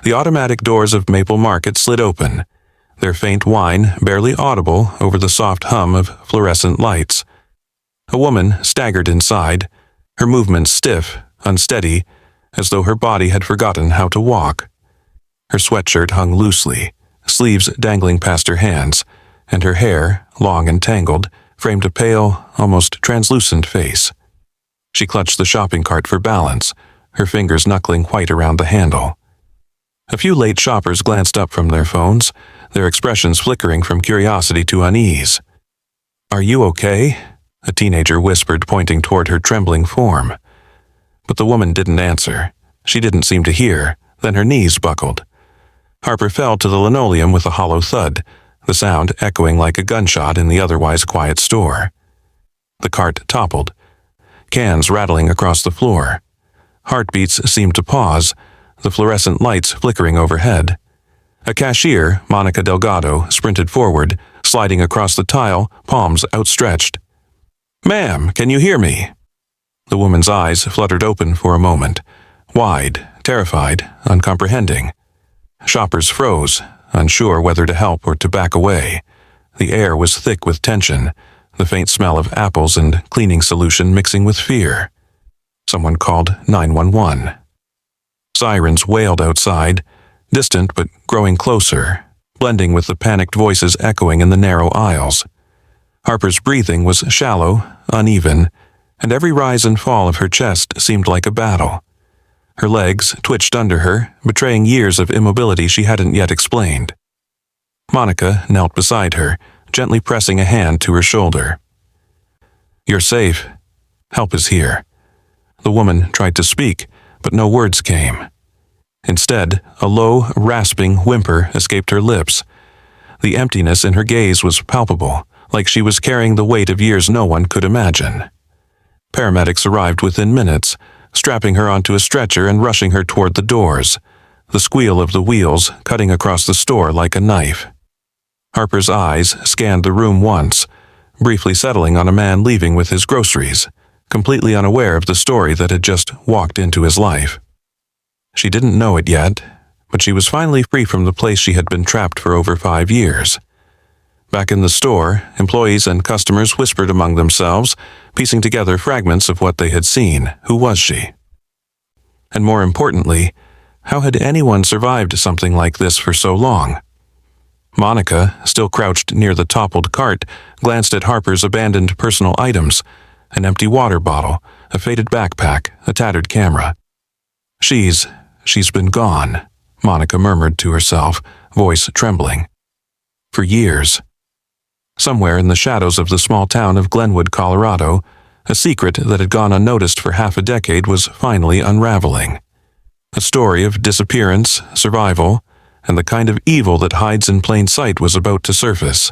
The automatic doors of Maple Market slid open, their faint whine barely audible over the soft hum of fluorescent lights. A woman staggered inside, her movements stiff, unsteady, as though her body had forgotten how to walk. Her sweatshirt hung loosely, sleeves dangling past her hands, and her hair, long and tangled, framed a pale, almost translucent face. She clutched the shopping cart for balance, her fingers knuckling white around the handle. A few late shoppers glanced up from their phones, their expressions flickering from curiosity to unease. "Are you okay?" a teenager whispered, pointing toward her trembling form. But the woman didn't answer. She didn't seem to hear. Then her knees buckled. Harper fell to the linoleum with a hollow thud, the sound echoing like a gunshot in the otherwise quiet store. The cart toppled, cans rattling across the floor. Heartbeats seemed to pause, the fluorescent lights flickering overhead. A cashier, Monica Delgado, sprinted forward, sliding across the tile, palms outstretched. "Ma'am, can you hear me?" The woman's eyes fluttered open for a moment, wide, terrified, uncomprehending. Shoppers froze, unsure whether to help or to back away. The air was thick with tension, the faint smell of apples and cleaning solution mixing with fear. Someone called 911. Sirens wailed outside, distant but growing closer, blending with the panicked voices echoing in the narrow aisles. Harper's breathing was shallow, uneven, and every rise and fall of her chest seemed like a battle. Her legs twitched under her, betraying years of immobility she hadn't yet explained. Monica knelt beside her, gently pressing a hand to her shoulder. "You're safe. Help is here." The woman tried to speak, but no words came. Instead, a low, rasping whimper escaped her lips. The emptiness in her gaze was palpable, like she was carrying the weight of years no one could imagine. Paramedics arrived within minutes, strapping her onto a stretcher and rushing her toward the doors, the squeal of the wheels cutting across the store like a knife. Harper's eyes scanned the room once, briefly settling on a man leaving with his groceries, completely unaware of the story that had just walked into his life. She didn't know it yet, but she was finally free from the place she had been trapped for over 5 years. Back in the store, employees and customers whispered among themselves, piecing together fragments of what they had seen. Who was she? And more importantly, how had anyone survived something like this for so long? Monica, still crouched near the toppled cart, glanced at Harper's abandoned personal items, an empty water bottle, a faded backpack, a tattered camera. She's been gone, Monica murmured to herself, voice trembling. For years. Somewhere in the shadows of the small town of Glenwood, Colorado, a secret that had gone unnoticed for half a decade was finally unraveling. A story of disappearance, survival, and the kind of evil that hides in plain sight was about to surface.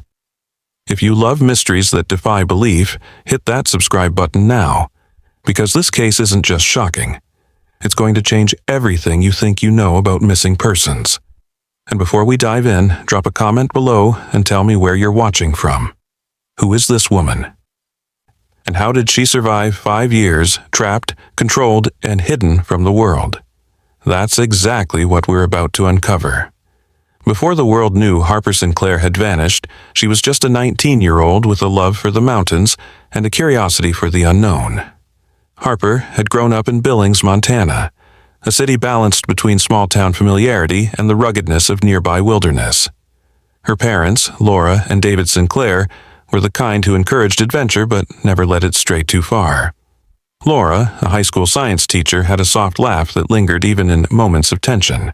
If you love mysteries that defy belief, hit that subscribe button now, because this case isn't just shocking. It's going to change everything you think you know about missing persons. And before we dive in, drop a comment below and tell me where you're watching from. Who is this woman? And how did she survive 5 years, trapped, controlled, and hidden from the world? That's exactly what we're about to uncover. Before the world knew Harper Sinclair had vanished, she was just a 19-year-old with a love for the mountains and a curiosity for the unknown. Harper had grown up in Billings, Montana, a city balanced between small-town familiarity and the ruggedness of nearby wilderness. Her parents, Laura and David Sinclair, were the kind who encouraged adventure but never led it stray too far. Laura, a high school science teacher, had a soft laugh that lingered even in moments of tension.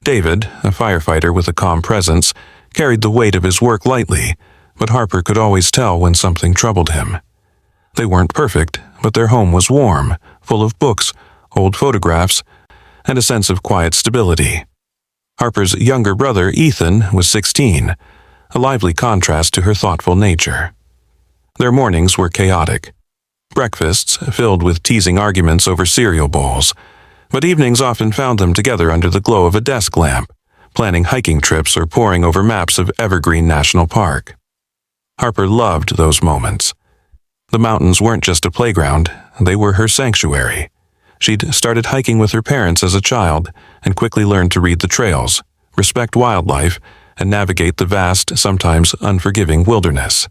David, a firefighter with a calm presence, carried the weight of his work lightly, but Harper could always tell when something troubled him. They weren't perfect, but their home was warm, full of books, old photographs, and a sense of quiet stability. Harper's younger brother, Ethan, was 16, a lively contrast to her thoughtful nature. Their mornings were chaotic. Breakfasts filled with teasing arguments over cereal bowls, but evenings often found them together under the glow of a desk lamp, planning hiking trips or poring over maps of Evergreen National Park. Harper loved those moments. The mountains weren't just a playground, they were her sanctuary. She'd started hiking with her parents as a child and quickly learned to read the trails, respect wildlife, and navigate the vast, sometimes unforgiving wilderness.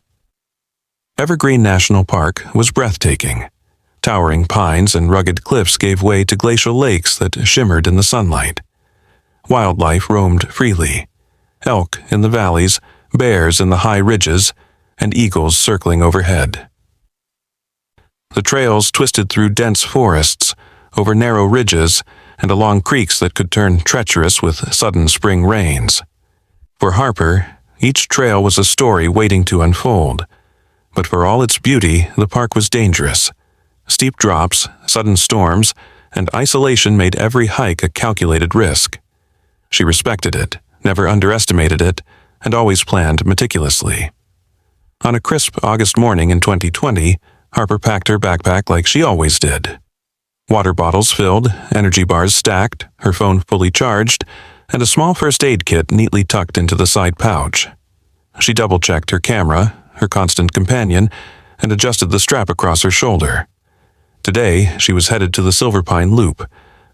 Evergreen National Park was breathtaking. Towering pines and rugged cliffs gave way to glacial lakes that shimmered in the sunlight. Wildlife roamed freely. Elk in the valleys, bears in the high ridges, and eagles circling overhead. The trails twisted through dense forests, over narrow ridges, and along creeks that could turn treacherous with sudden spring rains. For Harper, each trail was a story waiting to unfold. But for all its beauty, the park was dangerous. Steep drops, sudden storms, and isolation made every hike a calculated risk. She respected it, never underestimated it, and always planned meticulously. On a crisp August morning in 2020, Harper packed her backpack like she always did. Water bottles filled, energy bars stacked, her phone fully charged, and a small first aid kit neatly tucked into the side pouch. She double-checked her camera, her constant companion, and adjusted the strap across her shoulder. Today, she was headed to the Silver Pine Loop,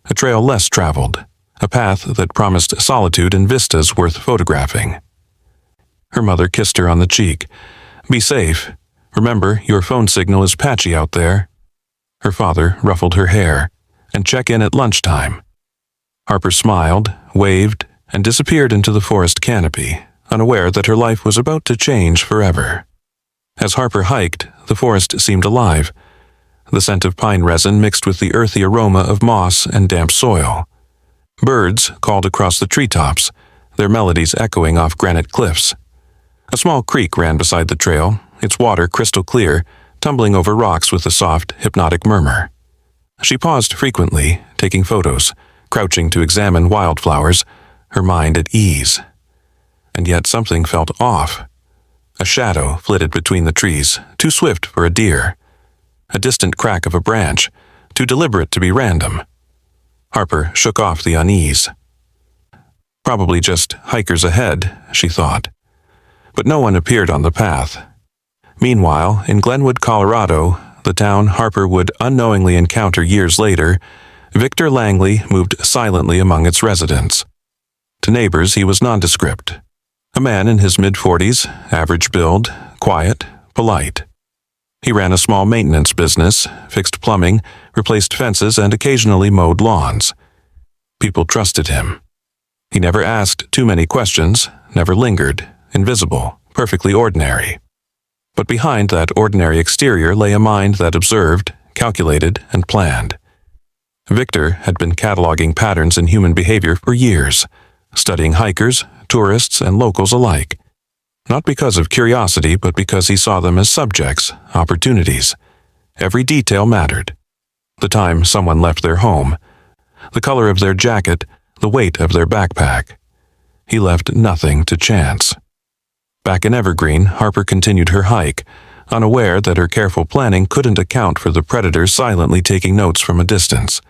a trail less traveled, a path that promised solitude and vistas worth photographing. Her mother kissed her on the cheek. "Be safe. Remember, your phone signal is patchy out there." Her father ruffled her hair. "And check in at lunchtime." Harper smiled, waved, and disappeared into the forest canopy, unaware that her life was about to change forever. As Harper hiked, the forest seemed alive. The scent of pine resin mixed with the earthy aroma of moss and damp soil. Birds called across the treetops, their melodies echoing off granite cliffs. A small creek ran beside the trail, its water crystal clear, tumbling over rocks with a soft, hypnotic murmur. She paused frequently, taking photos, crouching to examine wildflowers, her mind at ease. And yet something felt off. A shadow flitted between the trees, too swift for a deer. A distant crack of a branch, too deliberate to be random. Harper shook off the unease. Probably just hikers ahead, she thought. But no one appeared on the path. Meanwhile, in Glenwood, Colorado, the town Harper would unknowingly encounter years later, Victor Langley moved silently among its residents. To neighbors, he was nondescript. A man in his mid-40s, average build, quiet, polite. He ran a small maintenance business, fixed plumbing, replaced fences, and occasionally mowed lawns. People trusted him. He never asked too many questions, never lingered, invisible, perfectly ordinary. But behind that ordinary exterior lay a mind that observed, calculated, and planned. Victor had been cataloging patterns in human behavior for years, studying hikers, tourists, and locals alike. Not because of curiosity, but because he saw them as subjects, opportunities. Every detail mattered. The time someone left their home, the color of their jacket, the weight of their backpack. He left nothing to chance. Back in Evergreen, Harper continued her hike, unaware that her careful planning couldn't account for the predator silently taking notes from a distance.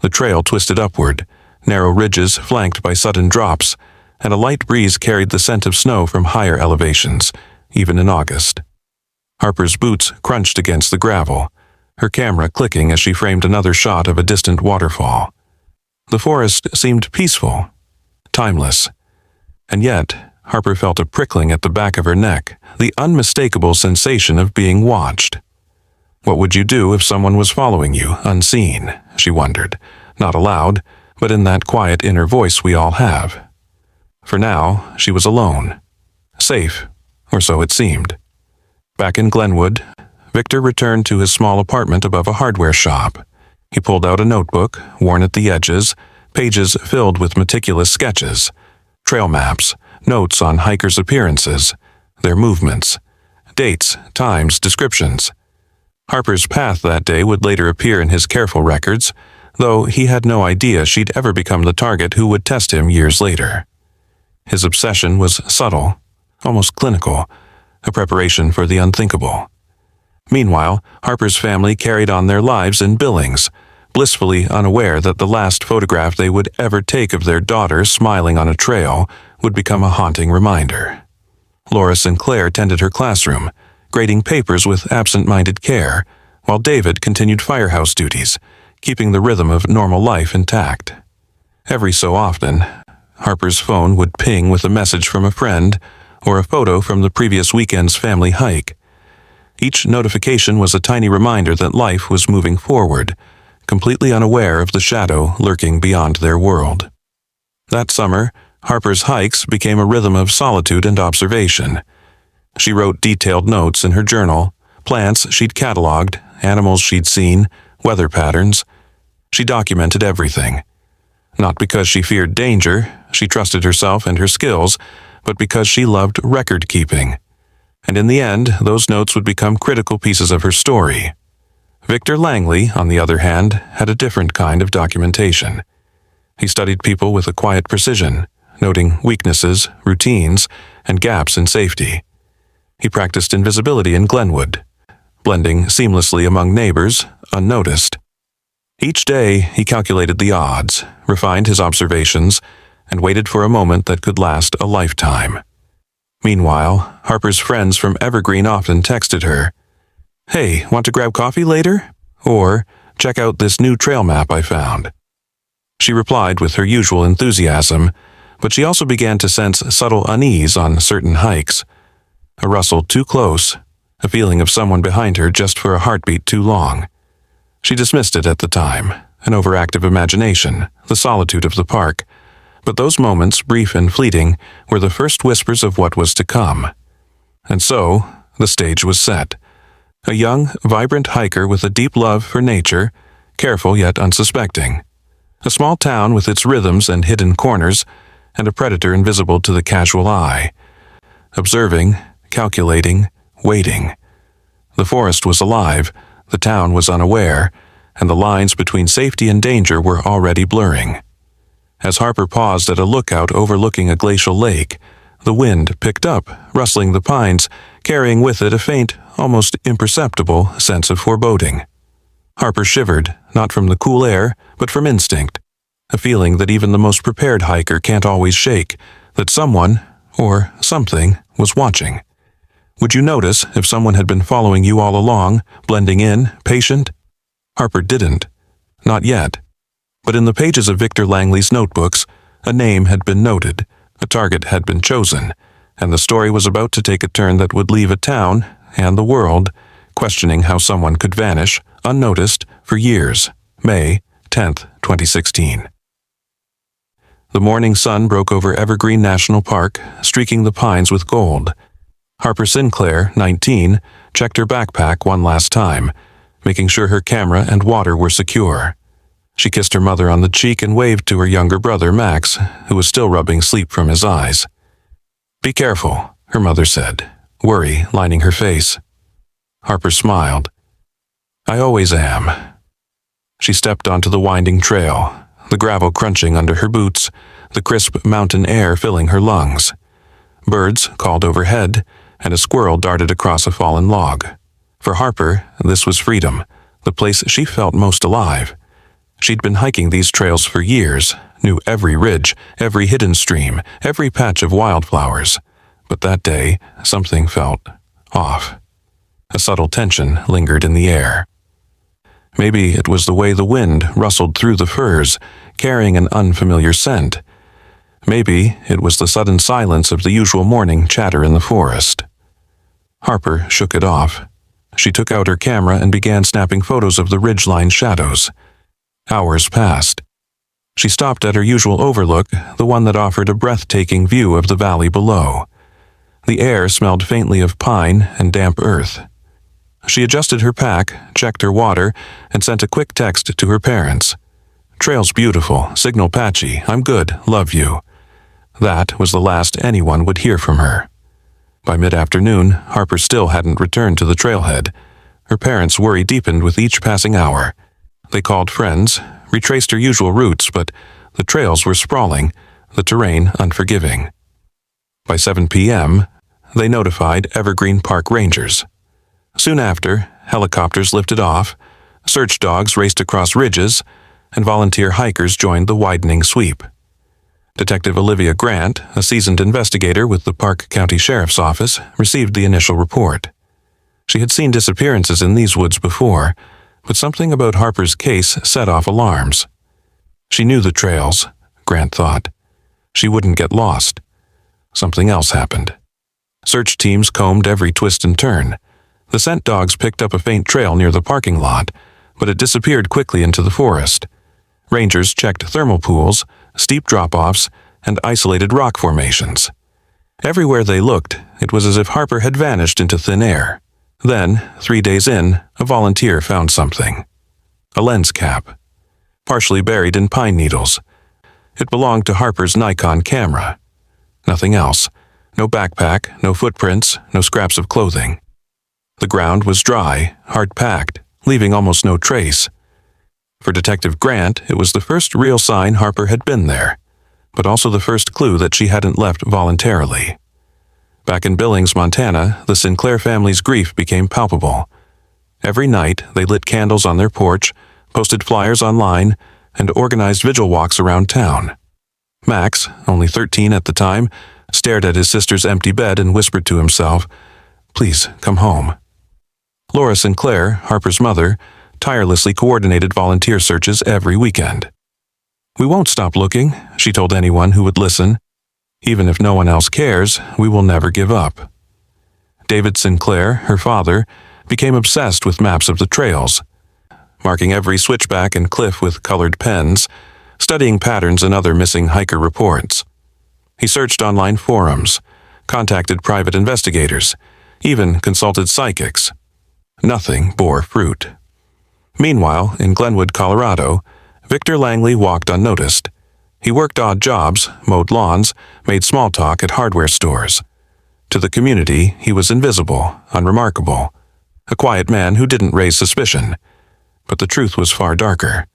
The trail twisted upward, narrow ridges flanked by sudden drops, and a light breeze carried the scent of snow from higher elevations, even in August. Harper's boots crunched against the gravel, her camera clicking as she framed another shot of a distant waterfall. The forest seemed peaceful, timeless, and yet Harper felt a prickling at the back of her neck, the unmistakable sensation of being watched. What would you do if someone was following you, unseen? She wondered, not aloud, but in that quiet inner voice we all have. For now, she was alone. Safe, or so it seemed. Back in Glenwood, Victor returned to his small apartment above a hardware shop. He pulled out a notebook, worn at the edges, pages filled with meticulous sketches, trail maps, notes on hikers' appearances, their movements, dates, times, descriptions. Harper's path that day would later appear in his careful records, though he had no idea she'd ever become the target who would test him years later. His obsession was subtle, almost clinical, a preparation for the unthinkable. Meanwhile, Harper's family carried on their lives in Billings, blissfully unaware that the last photograph they would ever take of their daughter smiling on a trail would become a haunting reminder. Laura Sinclair tended her classroom, grading papers with absent-minded care, while David continued firehouse duties, keeping the rhythm of normal life intact. Every so often, Harper's phone would ping with a message from a friend or a photo from the previous weekend's family hike. Each notification was a tiny reminder that life was moving forward, completely unaware of the shadow lurking beyond their world. That summer, Harper's hikes became a rhythm of solitude and observation. She wrote detailed notes in her journal, plants she'd cataloged, animals she'd seen, weather patterns. She documented everything. Not because she feared danger, she trusted herself and her skills, but because she loved record-keeping. And in the end, those notes would become critical pieces of her story. Victor Langley, on the other hand, had a different kind of documentation. He studied people with a quiet precision, noting weaknesses, routines, and gaps in safety. He practiced invisibility in Glenwood, blending seamlessly among neighbors, unnoticed. Each day, he calculated the odds, refined his observations, and waited for a moment that could last a lifetime. Meanwhile, Harper's friends from Evergreen often texted her, "Hey, want to grab coffee later?" Or, "Check out this new trail map I found." She replied with her usual enthusiasm, but she also began to sense subtle unease on certain hikes. A rustle too close, a feeling of someone behind her just for a heartbeat too long. She dismissed it at the time, an overactive imagination, the solitude of the park. But those moments, brief and fleeting, were the first whispers of what was to come. And so, the stage was set. A young, vibrant hiker with a deep love for nature, careful yet unsuspecting. A small town with its rhythms and hidden corners, and a predator invisible to the casual eye. Observing, calculating, waiting. The forest was alive, the town was unaware, and the lines between safety and danger were already blurring. As Harper paused at a lookout overlooking a glacial lake, the wind picked up, rustling the pines, carrying with it a faint, almost imperceptible sense of foreboding. Harper shivered, not from the cool air, but from instinct, a feeling that even the most prepared hiker can't always shake, that someone, or something, was watching. Would you notice if someone had been following you all along, blending in, patient? Harper didn't. Not yet. But in the pages of Victor Langley's notebooks, a name had been noted, a target had been chosen, and the story was about to take a turn that would leave a town, and the world, questioning how someone could vanish, unnoticed, for years. May 10th, 2016. The morning sun broke over Evergreen National Park, streaking the pines with gold. Harper Sinclair, 19, checked her backpack one last time, making sure her camera and water were secure. She kissed her mother on the cheek and waved to her younger brother, Max, who was still rubbing sleep from his eyes. "Be careful," her mother said, worry lining her face. Harper smiled. "I always am." She stepped onto the winding trail, the gravel crunching under her boots, the crisp mountain air filling her lungs. Birds called overhead, and a squirrel darted across a fallen log. For Harper, this was freedom, the place she felt most alive. She'd been hiking these trails for years, knew every ridge, every hidden stream, every patch of wildflowers. But that day, something felt off. A subtle tension lingered in the air. Maybe it was the way the wind rustled through the firs, carrying an unfamiliar scent. Maybe it was the sudden silence of the usual morning chatter in the forest. Harper shook it off. She took out her camera and began snapping photos of the ridgeline shadows. Hours passed. She stopped at her usual overlook, the one that offered a breathtaking view of the valley below. The air smelled faintly of pine and damp earth. She adjusted her pack, checked her water, and sent a quick text to her parents. "Trail's beautiful, signal patchy, I'm good, love you." That was the last anyone would hear from her. By mid-afternoon, Harper still hadn't returned to the trailhead. Her parents' worry deepened with each passing hour. They called friends, retraced her usual routes, but the trails were sprawling, the terrain unforgiving. By 7 p.m., they notified Evergreen Park rangers. Soon after, helicopters lifted off, search dogs raced across ridges, and volunteer hikers joined the widening sweep. Detective Olivia Grant, a seasoned investigator with the Park County Sheriff's Office, received the initial report. She had seen disappearances in these woods before, but something about Harper's case set off alarms. She knew the trails, Grant thought. She wouldn't get lost. Something else happened. Search teams combed every twist and turn. The scent dogs picked up a faint trail near the parking lot, but it disappeared quickly into the forest. Rangers checked thermal pools, steep drop-offs, and isolated rock formations. Everywhere they looked, it was as if Harper had vanished into thin air. Then, 3 days in, a volunteer found something. A lens cap, partially buried in pine needles. It belonged to Harper's Nikon camera. Nothing else. No backpack, no footprints, no scraps of clothing. The ground was dry, hard-packed, leaving almost no trace. For Detective Grant, it was the first real sign Harper had been there, but also the first clue that she hadn't left voluntarily. Back in Billings, Montana, the Sinclair family's grief became palpable. Every night, they lit candles on their porch, posted flyers online, and organized vigil walks around town. Max, only 13 at the time, stared at his sister's empty bed and whispered to himself, "Please, come home." Laura Sinclair, Harper's mother, tirelessly coordinated volunteer searches every weekend. "We won't stop looking," she told anyone who would listen. "Even if no one else cares, we will never give up." David Sinclair, her father, became obsessed with maps of the trails, marking every switchback and cliff with colored pens, studying patterns in other missing hiker reports. He searched online forums, contacted private investigators, even consulted psychics. Nothing bore fruit. Meanwhile, in Glenwood, Colorado, Victor Langley walked unnoticed. He worked odd jobs, mowed lawns, made small talk at hardware stores. To the community, he was invisible, unremarkable, a quiet man who didn't raise suspicion. But the truth was far darker.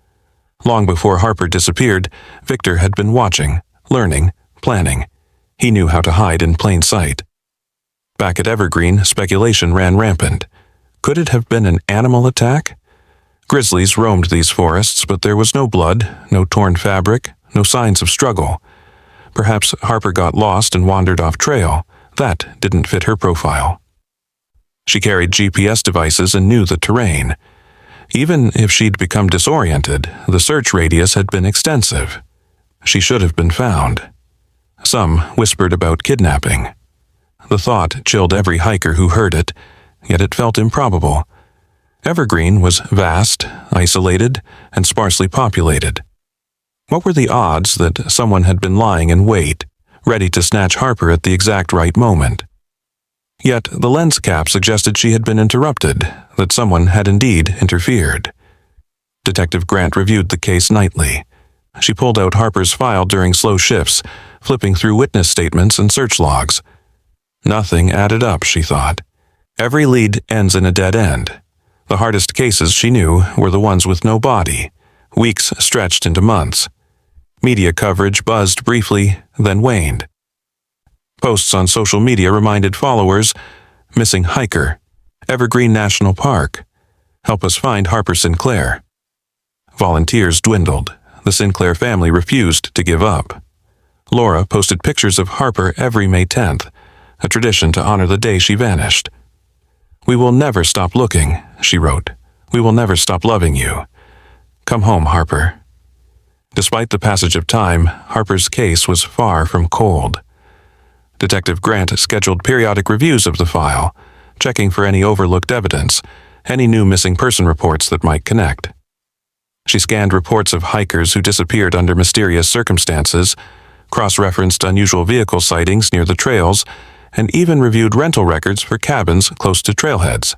Long before Harper disappeared, Victor had been watching, learning, planning. He knew how to hide in plain sight. Back at Evergreen, speculation ran rampant. Could it have been an animal attack? Grizzlies roamed these forests, but there was no blood, no torn fabric, no signs of struggle. Perhaps Harper got lost and wandered off trail. That didn't fit her profile. She carried GPS devices and knew the terrain. Even if she'd become disoriented, the search radius had been extensive. She should have been found. Some whispered about kidnapping. The thought chilled every hiker who heard it, yet it felt improbable. Evergreen was vast, isolated, and sparsely populated. What were the odds that someone had been lying in wait, ready to snatch Harper at the exact right moment? Yet the lens cap suggested she had been interrupted, that someone had indeed interfered. Detective Grant reviewed the case nightly. She pulled out Harper's file during slow shifts, flipping through witness statements and search logs. Nothing added up, she thought. Every lead ends in a dead end. The hardest cases, she knew, were the ones with no body. Weeks stretched into months. Media coverage buzzed briefly, then waned. Posts on social media reminded followers, "Missing hiker, Evergreen National Park. Help us find Harper Sinclair." Volunteers dwindled. The Sinclair family refused to give up. Laura posted pictures of Harper every May 10th, a tradition to honor the day she vanished. "We will never stop looking," she wrote. "We will never stop loving you. Come home, Harper." Despite the passage of time, Harper's case was far from cold. Detective Grant scheduled periodic reviews of the file, checking for any overlooked evidence, any new missing person reports that might connect. She scanned reports of hikers who disappeared under mysterious circumstances, cross-referenced unusual vehicle sightings near the trails, and even reviewed rental records for cabins close to trailheads.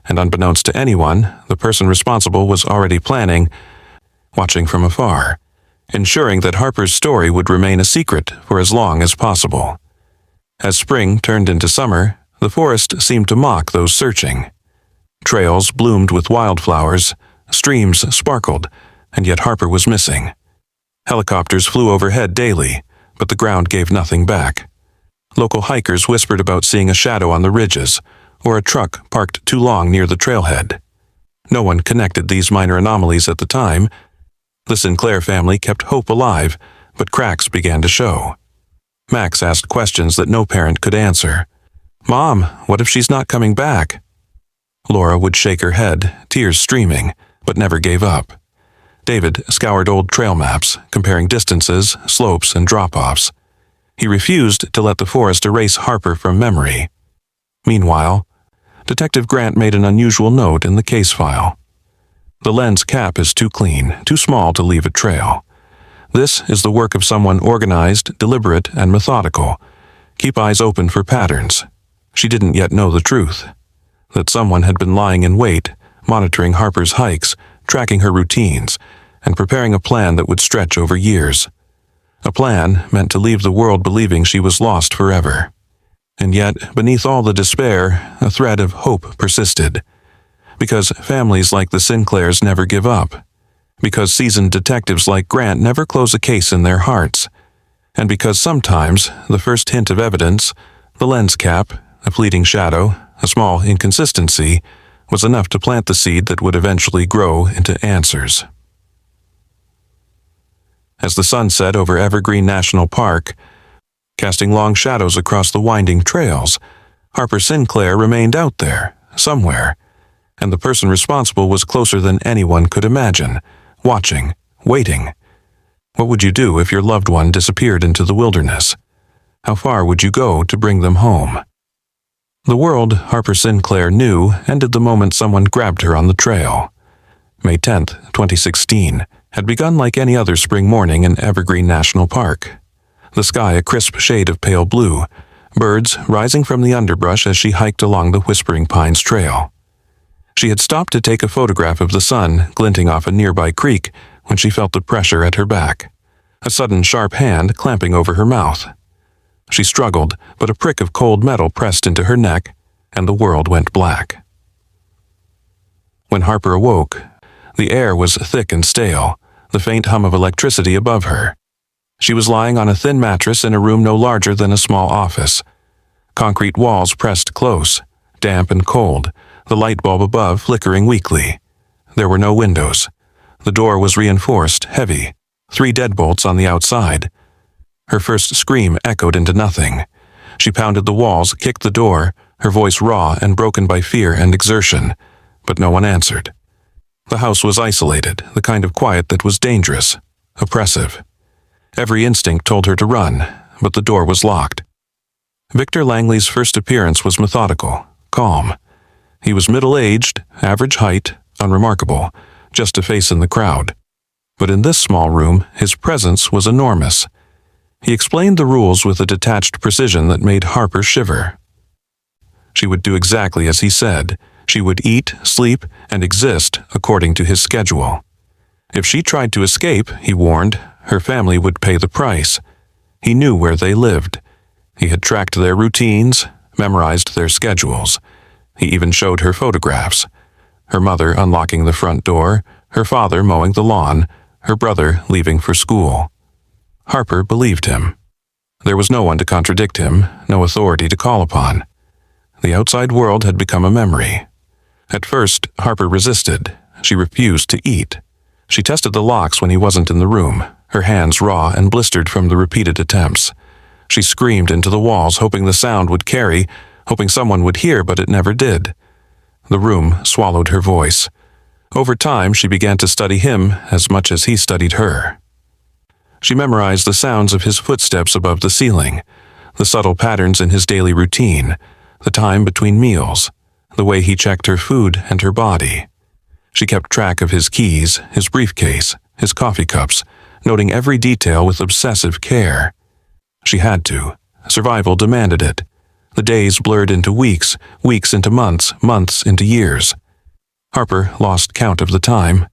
And unbeknownst to anyone, the person responsible was already planning, watching from afar, ensuring that Harper's story would remain a secret for as long as possible. As spring turned into summer, the forest seemed to mock those searching. Trails bloomed with wildflowers, streams sparkled, and yet Harper was missing. Helicopters flew overhead daily, but the ground gave nothing back. Local hikers whispered about seeing a shadow on the ridges, or a truck parked too long near the trailhead. No one connected these minor anomalies at the time. The Sinclair family kept hope alive, but cracks began to show. Max asked questions that no parent could answer. "Mom, what if she's not coming back?" Laura would shake her head, tears streaming, but never gave up. David scoured old trail maps, comparing distances, slopes, and drop-offs. He refused to let the forest erase Harper from memory. Meanwhile, Detective Grant made an unusual note in the case file. The lens cap is too clean, too small to leave a trail. This is the work of someone organized, deliberate, and methodical. Keep eyes open for patterns. She didn't yet know the truth. That someone had been lying in wait, monitoring Harper's hikes, tracking her routines, and preparing a plan that would stretch over years. A plan meant to leave the world believing she was lost forever. And yet, beneath all the despair, a thread of hope persisted. Because families like the Sinclairs never give up. Because seasoned detectives like Grant never close a case in their hearts. And because sometimes the first hint of evidence, the lens cap, a fleeting shadow, a small inconsistency, was enough to plant the seed that would eventually grow into answers. As the sun set over Evergreen National Park, casting long shadows across the winding trails, Harper Sinclair remained out there, somewhere, and the person responsible was closer than anyone could imagine, watching, waiting. What would you do if your loved one disappeared into the wilderness? How far would you go to bring them home? The world Harper Sinclair knew ended the moment someone grabbed her on the trail. May 10, 2016, had begun like any other spring morning in Evergreen National Park. The sky a crisp shade of pale blue, birds rising from the underbrush as she hiked along the Whispering Pines Trail. She had stopped to take a photograph of the sun glinting off a nearby creek when she felt the pressure at her back, a sudden sharp hand clamping over her mouth. She struggled, but a prick of cold metal pressed into her neck, and the world went black. When Harper awoke, the air was thick and stale, the faint hum of electricity above her. She was lying on a thin mattress in a room no larger than a small office. Concrete walls pressed close, damp and cold, the light bulb above flickering weakly. There were no windows. The door was reinforced, heavy, 3 deadbolts on the outside. Her first scream echoed into nothing. She pounded the walls, kicked the door, her voice raw and broken by fear and exertion, but no one answered. The house was isolated, the kind of quiet that was dangerous, oppressive. Every instinct told her to run, but the door was locked. Victor Langley's first appearance was methodical, calm. He was middle-aged, average height, unremarkable, just a face in the crowd. But in this small room, his presence was enormous. He explained the rules with a detached precision that made Harper shiver. She would do exactly as he said. She would eat, sleep, and exist according to his schedule. If she tried to escape, he warned, her family would pay the price. He knew where they lived. He had tracked their routines, memorized their schedules. He even showed her photographs. Her mother unlocking the front door, her father mowing the lawn, her brother leaving for school. Harper believed him. There was no one to contradict him, no authority to call upon. The outside world had become a memory. At first, Harper resisted. She refused to eat. She tested the locks when he wasn't in the room, her hands raw and blistered from the repeated attempts. She screamed into the walls, hoping the sound would carry, hoping someone would hear, but it never did. The room swallowed her voice. Over time, she began to study him as much as he studied her. She memorized the sounds of his footsteps above the ceiling, the subtle patterns in his daily routine, the time between meals, the way he checked her food and her body. She kept track of his keys, his briefcase, his coffee cups, noting every detail with obsessive care. She had to. Survival demanded it. The days blurred into weeks, weeks into months, months into years. Harper lost count of the time.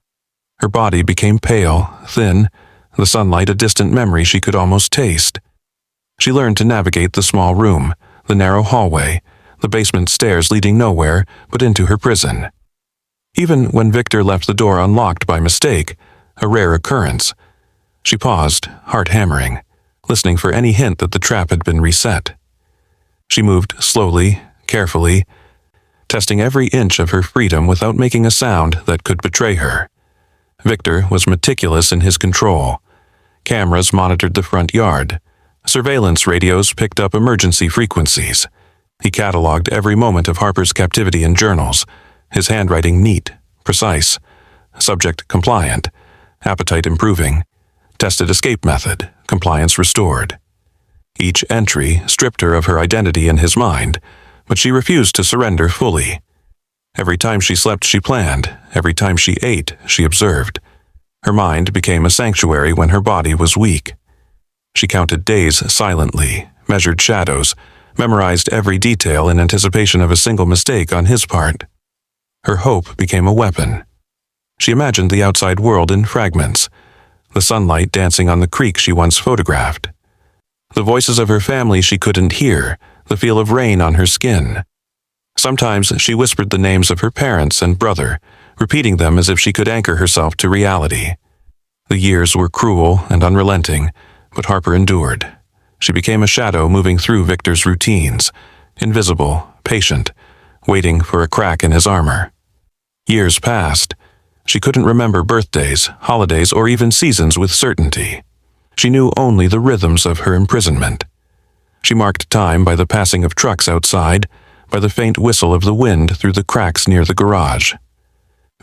Her body became pale, thin, the sunlight a distant memory she could almost taste. She learned to navigate the small room, the narrow hallway, the basement stairs leading nowhere but into her prison. Even when Victor left the door unlocked by mistake, a rare occurrence, she paused, heart hammering, listening for any hint that the trap had been reset. She moved slowly, carefully, testing every inch of her freedom without making a sound that could betray her. Victor was meticulous in his control. Cameras monitored the front yard. Surveillance radios picked up emergency frequencies. He cataloged every moment of Harper's captivity in journals, his handwriting neat, precise, subject compliant, appetite improving, tested escape method, compliance restored. Each entry stripped her of her identity in his mind, but she refused to surrender fully. Every time she slept, she planned. Every time she ate, she observed. Her mind became a sanctuary when her body was weak. She counted days silently, measured shadows, memorized every detail in anticipation of a single mistake on his part. Her hope became a weapon. She imagined the outside world in fragments, the sunlight dancing on the creek she once photographed, the voices of her family she couldn't hear, the feel of rain on her skin. Sometimes she whispered the names of her parents and brother, repeating them as if she could anchor herself to reality. The years were cruel and unrelenting, but Harper endured. She became a shadow moving through Victor's routines, invisible, patient, waiting for a crack in his armor. Years passed. She couldn't remember birthdays, holidays, or even seasons with certainty. She knew only the rhythms of her imprisonment. She marked time by the passing of trucks outside, by the faint whistle of the wind through the cracks near the garage.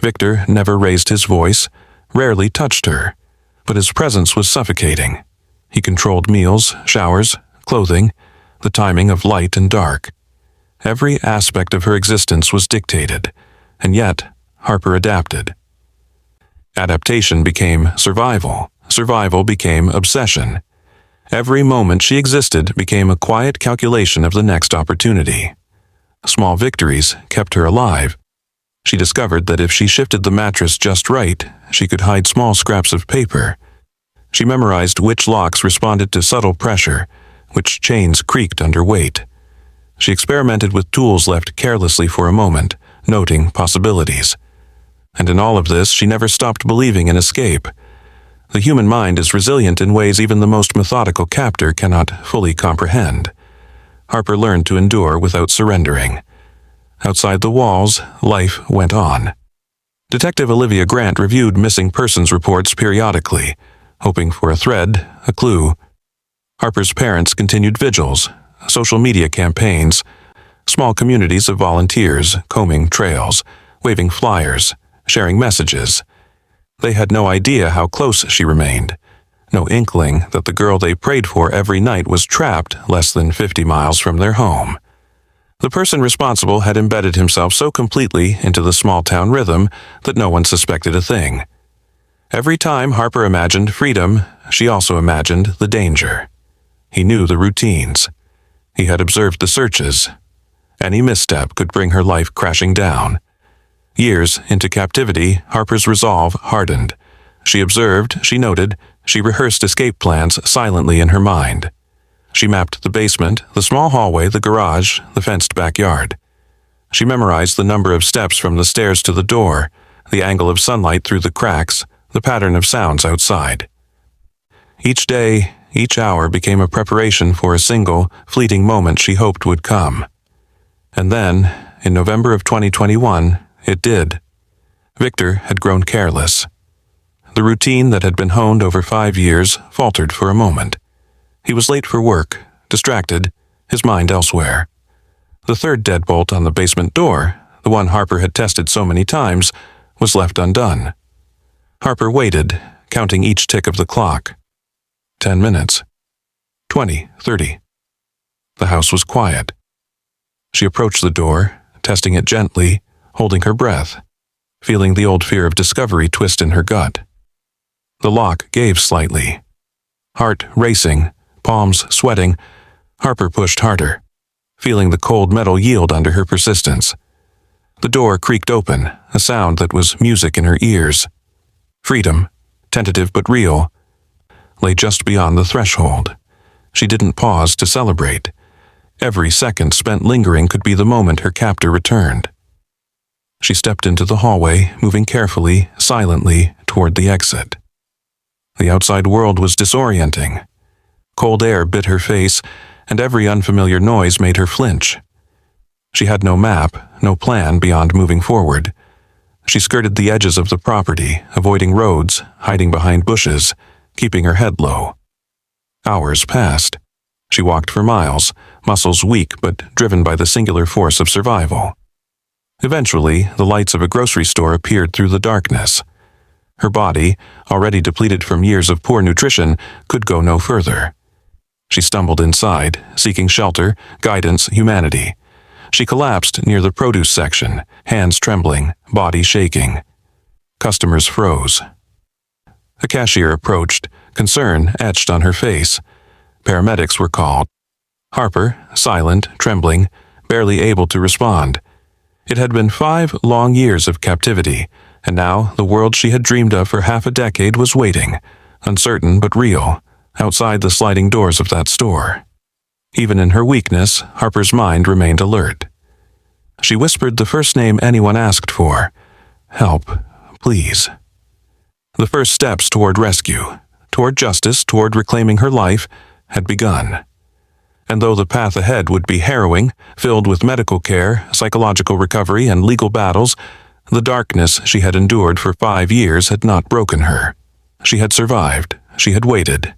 Victor never raised his voice, rarely touched her, but his presence was suffocating. He controlled meals, showers, clothing, the timing of light and dark. Every aspect of her existence was dictated, and yet Harper adapted. Adaptation became survival. Survival became obsession. Every moment she existed became a quiet calculation of the next opportunity. Small victories kept her alive. She discovered that if she shifted the mattress just right, she could hide small scraps of paper. She memorized which locks responded to subtle pressure, which chains creaked under weight. She experimented with tools left carelessly for a moment, noting possibilities. And in all of this, she never stopped believing in escape. The human mind is resilient in ways even the most methodical captor cannot fully comprehend. Harper learned to endure without surrendering. Outside the walls, life went on. Detective Olivia Grant reviewed missing persons reports periodically, hoping for a thread, a clue. Harper's parents continued vigils, social media campaigns, small communities of volunteers combing trails, waving flyers, sharing messages. They had no idea how close she remained, no inkling that the girl they prayed for every night was trapped less than 50 miles from their home. The person responsible had embedded himself so completely into the small-town rhythm that no one suspected a thing. Every time Harper imagined freedom, she also imagined the danger. He knew the routines. He had observed the searches. Any misstep could bring her life crashing down. Years into captivity, Harper's resolve hardened. She observed, she noted, she rehearsed escape plans silently in her mind. She mapped the basement, the small hallway, the garage, the fenced backyard. She memorized the number of steps from the stairs to the door, the angle of sunlight through the cracks, the pattern of sounds outside. Each day, each hour became a preparation for a single, fleeting moment she hoped would come. And then, in November of 2021, it did. Victor had grown careless. The routine that had been honed over 5 years faltered for a moment. He was late for work, distracted, his mind elsewhere. The third deadbolt on the basement door, the one Harper had tested so many times, was left undone. Harper waited, counting each tick of the clock. 10 minutes. 20, 30. The house was quiet. She approached the door, testing it gently, holding her breath, feeling the old fear of discovery twist in her gut. The lock gave slightly. Heart racing, palms sweating, Harper pushed harder, feeling the cold metal yield under her persistence. The door creaked open, a sound that was music in her ears. Freedom, tentative but real, lay just beyond the threshold. She didn't pause to celebrate. Every second spent lingering could be the moment her captor returned. She stepped into the hallway, moving carefully, silently, toward the exit. The outside world was disorienting. Cold air bit her face, and every unfamiliar noise made her flinch. She had no map, no plan beyond moving forward. She skirted the edges of the property, avoiding roads, hiding behind bushes, keeping her head low. Hours passed. She walked for miles, muscles weak but driven by the singular force of survival. Eventually, the lights of a grocery store appeared through the darkness. Her body, already depleted from years of poor nutrition, could go no further. She stumbled inside, seeking shelter, guidance, humanity. She collapsed near the produce section, hands trembling, body shaking. Customers froze. A cashier approached, concern etched on her face. Paramedics were called. Harper, silent, trembling, barely able to respond. It had been 5 long years of captivity, and now the world she had dreamed of for half a decade was waiting, uncertain but real, outside the sliding doors of that store. Even in her weakness, Harper's mind remained alert. She whispered the first name anyone asked for. Help, please. The first steps toward rescue, toward justice, toward reclaiming her life, had begun. And though the path ahead would be harrowing, filled with medical care, psychological recovery, and legal battles, the darkness she had endured for 5 years had not broken her. She had survived, she had waited,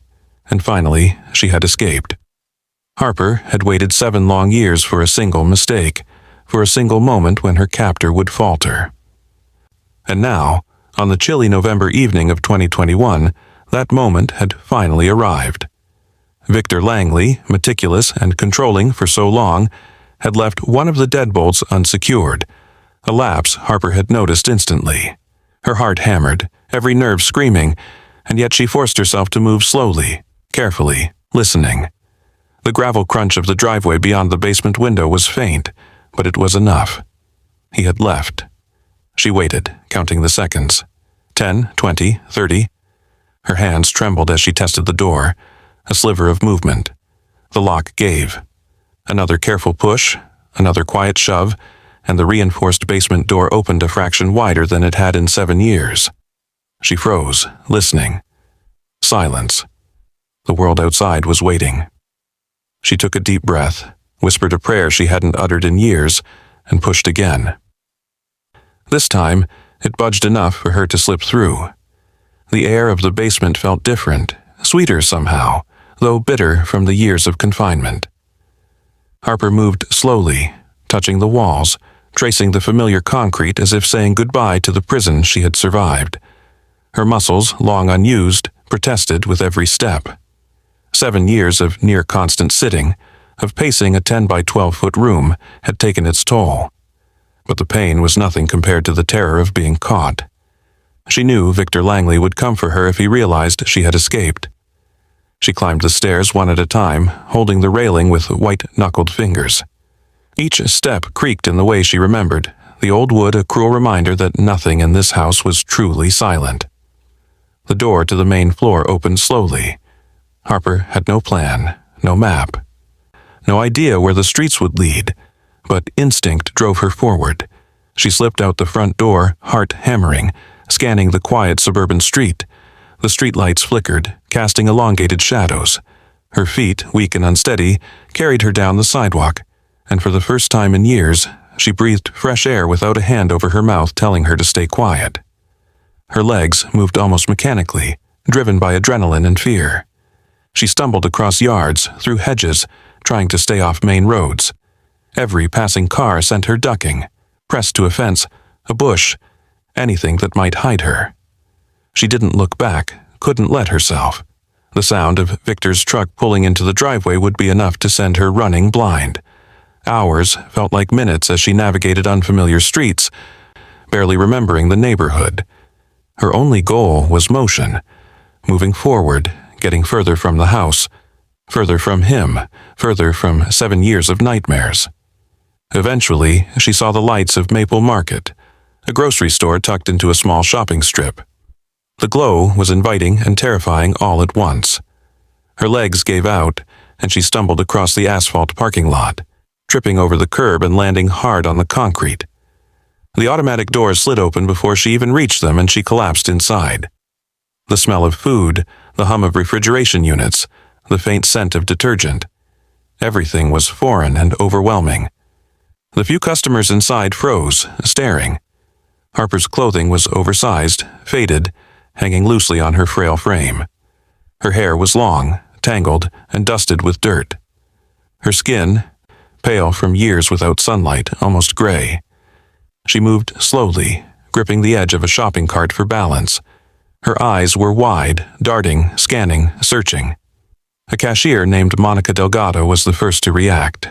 and finally she had escaped. Harper had waited 7 long years for a single mistake, for a single moment when her captor would falter. And now, on the chilly November evening of 2021, that moment had finally arrived. Victor Langley, meticulous and controlling for so long, had left one of the deadbolts unsecured, a lapse Harper had noticed instantly. Her heart hammered, every nerve screaming, and yet she forced herself to move slowly, carefully, listening. The gravel crunch of the driveway beyond the basement window was faint, but it was enough. He had left. She waited, counting the seconds. 10, 20, 30. Her hands trembled as she tested the door. A sliver of movement. The lock gave. Another careful push, another quiet shove, and the reinforced basement door opened a fraction wider than it had in 7 years. She froze, listening. Silence. The world outside was waiting. She took a deep breath, whispered a prayer she hadn't uttered in years, and pushed again. This time, it budged enough for her to slip through. The air of the basement felt different, sweeter somehow, though bitter from the years of confinement. Harper moved slowly, touching the walls, tracing the familiar concrete as if saying goodbye to the prison she had survived. Her muscles, long unused, protested with every step. 7 years of near-constant sitting, of pacing a 10 by 12-foot room, had taken its toll. But the pain was nothing compared to the terror of being caught. She knew Victor Langley would come for her if he realized she had escaped. She climbed the stairs one at a time, holding the railing with white-knuckled fingers. Each step creaked in the way she remembered, the old wood a cruel reminder that nothing in this house was truly silent. The door to the main floor opened slowly. Harper had no plan, no map, no idea where the streets would lead, but instinct drove her forward. She slipped out the front door, heart hammering, scanning the quiet suburban street. The streetlights flickered, casting elongated shadows. Her feet, weak and unsteady, carried her down the sidewalk, and for the first time in years, she breathed fresh air without a hand over her mouth telling her to stay quiet. Her legs moved almost mechanically, driven by adrenaline and fear. She stumbled across yards, through hedges, trying to stay off main roads. Every passing car sent her ducking, pressed to a fence, a bush, anything that might hide her. She didn't look back, couldn't let herself. The sound of Victor's truck pulling into the driveway would be enough to send her running blind. Hours felt like minutes as she navigated unfamiliar streets, barely remembering the neighborhood. Her only goal was motion, moving forward, getting further from the house, further from him, further from 7 years of nightmares. Eventually, she saw the lights of Maple Market, a grocery store tucked into a small shopping strip. The glow was inviting and terrifying all at once. Her legs gave out, and she stumbled across the asphalt parking lot, tripping over the curb and landing hard on the concrete. The automatic doors slid open before she even reached them, and she collapsed inside. The smell of food, the hum of refrigeration units, the faint scent of detergent. Everything was foreign and overwhelming. The few customers inside froze, staring. Harper's clothing was oversized, faded, hanging loosely on her frail frame. Her hair was long, tangled, and dusted with dirt. Her skin, pale from years without sunlight, almost gray. She moved slowly, gripping the edge of a shopping cart for balance. Her eyes were wide, darting, scanning, searching. A cashier named Monica Delgado was the first to react.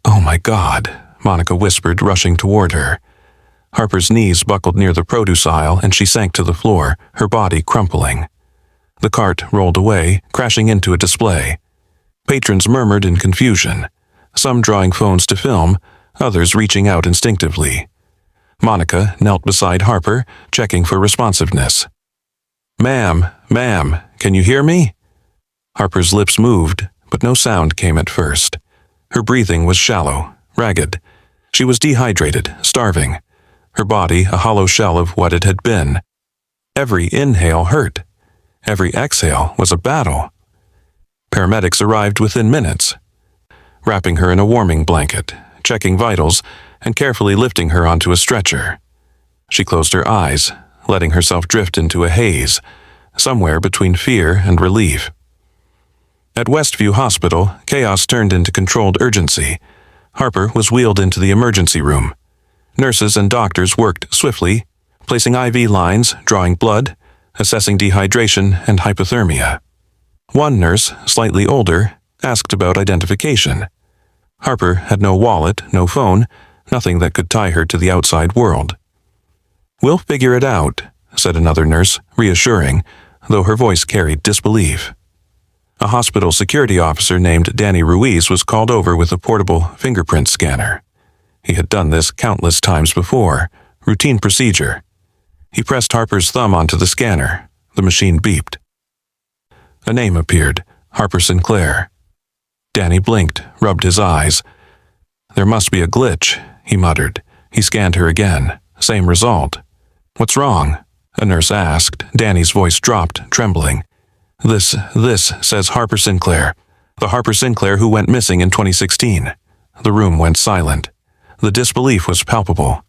"Oh my God," Monica whispered, rushing toward her. Harper's knees buckled near the produce aisle and she sank to the floor, her body crumpling. The cart rolled away, crashing into a display. Patrons murmured in confusion, some drawing phones to film, others reaching out instinctively. Monica knelt beside Harper, checking for responsiveness. Ma'am, can you hear me?" Harper's lips moved, but no sound came at first. Her breathing was shallow, ragged. She was dehydrated, starving. Her body a hollow shell of what it had been. Every inhale hurt. Every exhale was a battle. Paramedics arrived within minutes, wrapping her in a warming blanket, checking vitals, and carefully lifting her onto a stretcher. She closed her eyes, letting herself drift into a haze, somewhere between fear and relief. At Westview Hospital, chaos turned into controlled urgency. Harper was wheeled into the emergency room. Nurses and doctors worked swiftly, placing IV lines, drawing blood, assessing dehydration and hypothermia. One nurse, slightly older, asked about identification. Harper had no wallet, no phone, nothing that could tie her to the outside world. "We'll figure it out," said another nurse, reassuring, though her voice carried disbelief. A hospital security officer named Danny Ruiz was called over with a portable fingerprint scanner. He had done this countless times before, routine procedure. He pressed Harper's thumb onto the scanner. The machine beeped. A name appeared, Harper Sinclair. Danny blinked, rubbed his eyes. "There must be a glitch," he muttered. He scanned her again. Same result. "What's wrong?" a nurse asked. Danny's voice dropped, trembling. This says Harper Sinclair. The Harper Sinclair who went missing in 2016. The room went silent. The disbelief was palpable.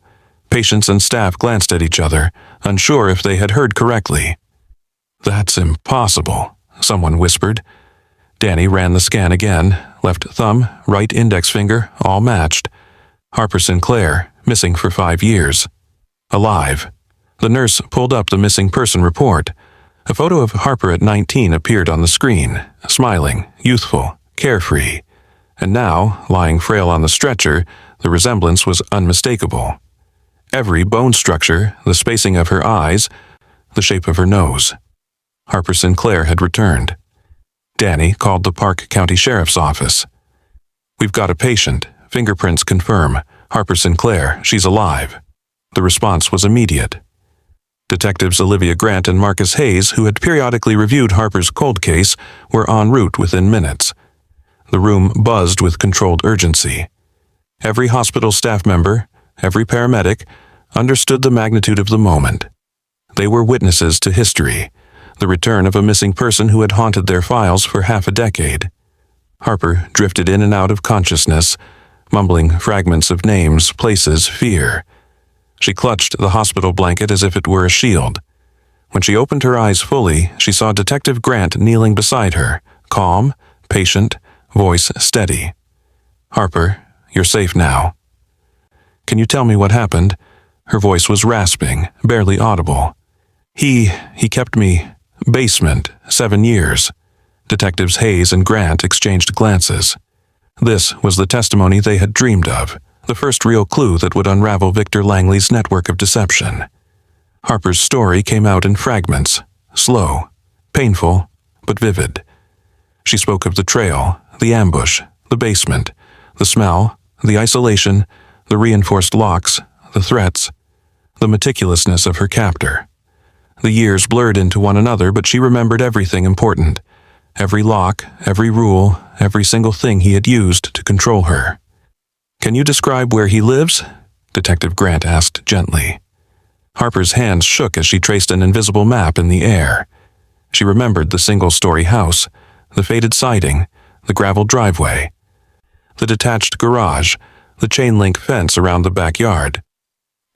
Patients and staff glanced at each other, unsure if they had heard correctly. "That's impossible," someone whispered. Danny ran the scan again, left thumb, right index finger, all matched. Harper Sinclair, missing for 5 years. Alive. The nurse pulled up the missing person report. A photo of Harper at 19 appeared on the screen, smiling, youthful, carefree. And now, lying frail on the stretcher, the resemblance was unmistakable. Every bone structure, the spacing of her eyes, the shape of her nose. Harper Sinclair had returned. Danny called the Park County Sheriff's Office. "We've got a patient. Fingerprints confirm. Harper Sinclair, she's alive." The response was immediate. Detectives Olivia Grant and Marcus Hayes, who had periodically reviewed Harper's cold case, were en route within minutes. The room buzzed with controlled urgency. Every hospital staff member, every paramedic, understood the magnitude of the moment. They were witnesses to history, the return of a missing person who had haunted their files for half a decade. Harper drifted in and out of consciousness, mumbling fragments of names, places, fear. She clutched the hospital blanket as if it were a shield. When she opened her eyes fully, she saw Detective Grant kneeling beside her, calm, patient, voice steady. "Harper, you're safe now." "Can you tell me what happened?" Her voice was rasping, barely audible. He kept me, basement, 7 years." Detectives Hayes and Grant exchanged glances. This was the testimony they had dreamed of, the first real clue that would unravel Victor Langley's network of deception. Harper's story came out in fragments, slow, painful, but vivid. She spoke of the trail, the ambush, the basement, the smell, the isolation, the reinforced locks, the threats, the meticulousness of her captor. The years blurred into one another, but she remembered everything important. Every lock, every rule, every single thing he had used to control her. "Can you describe where he lives?" Detective Grant asked gently. Harper's hands shook as she traced an invisible map in the air. She remembered the single-story house, the faded siding, the gravel driveway, the detached garage, the chain-link fence around the backyard.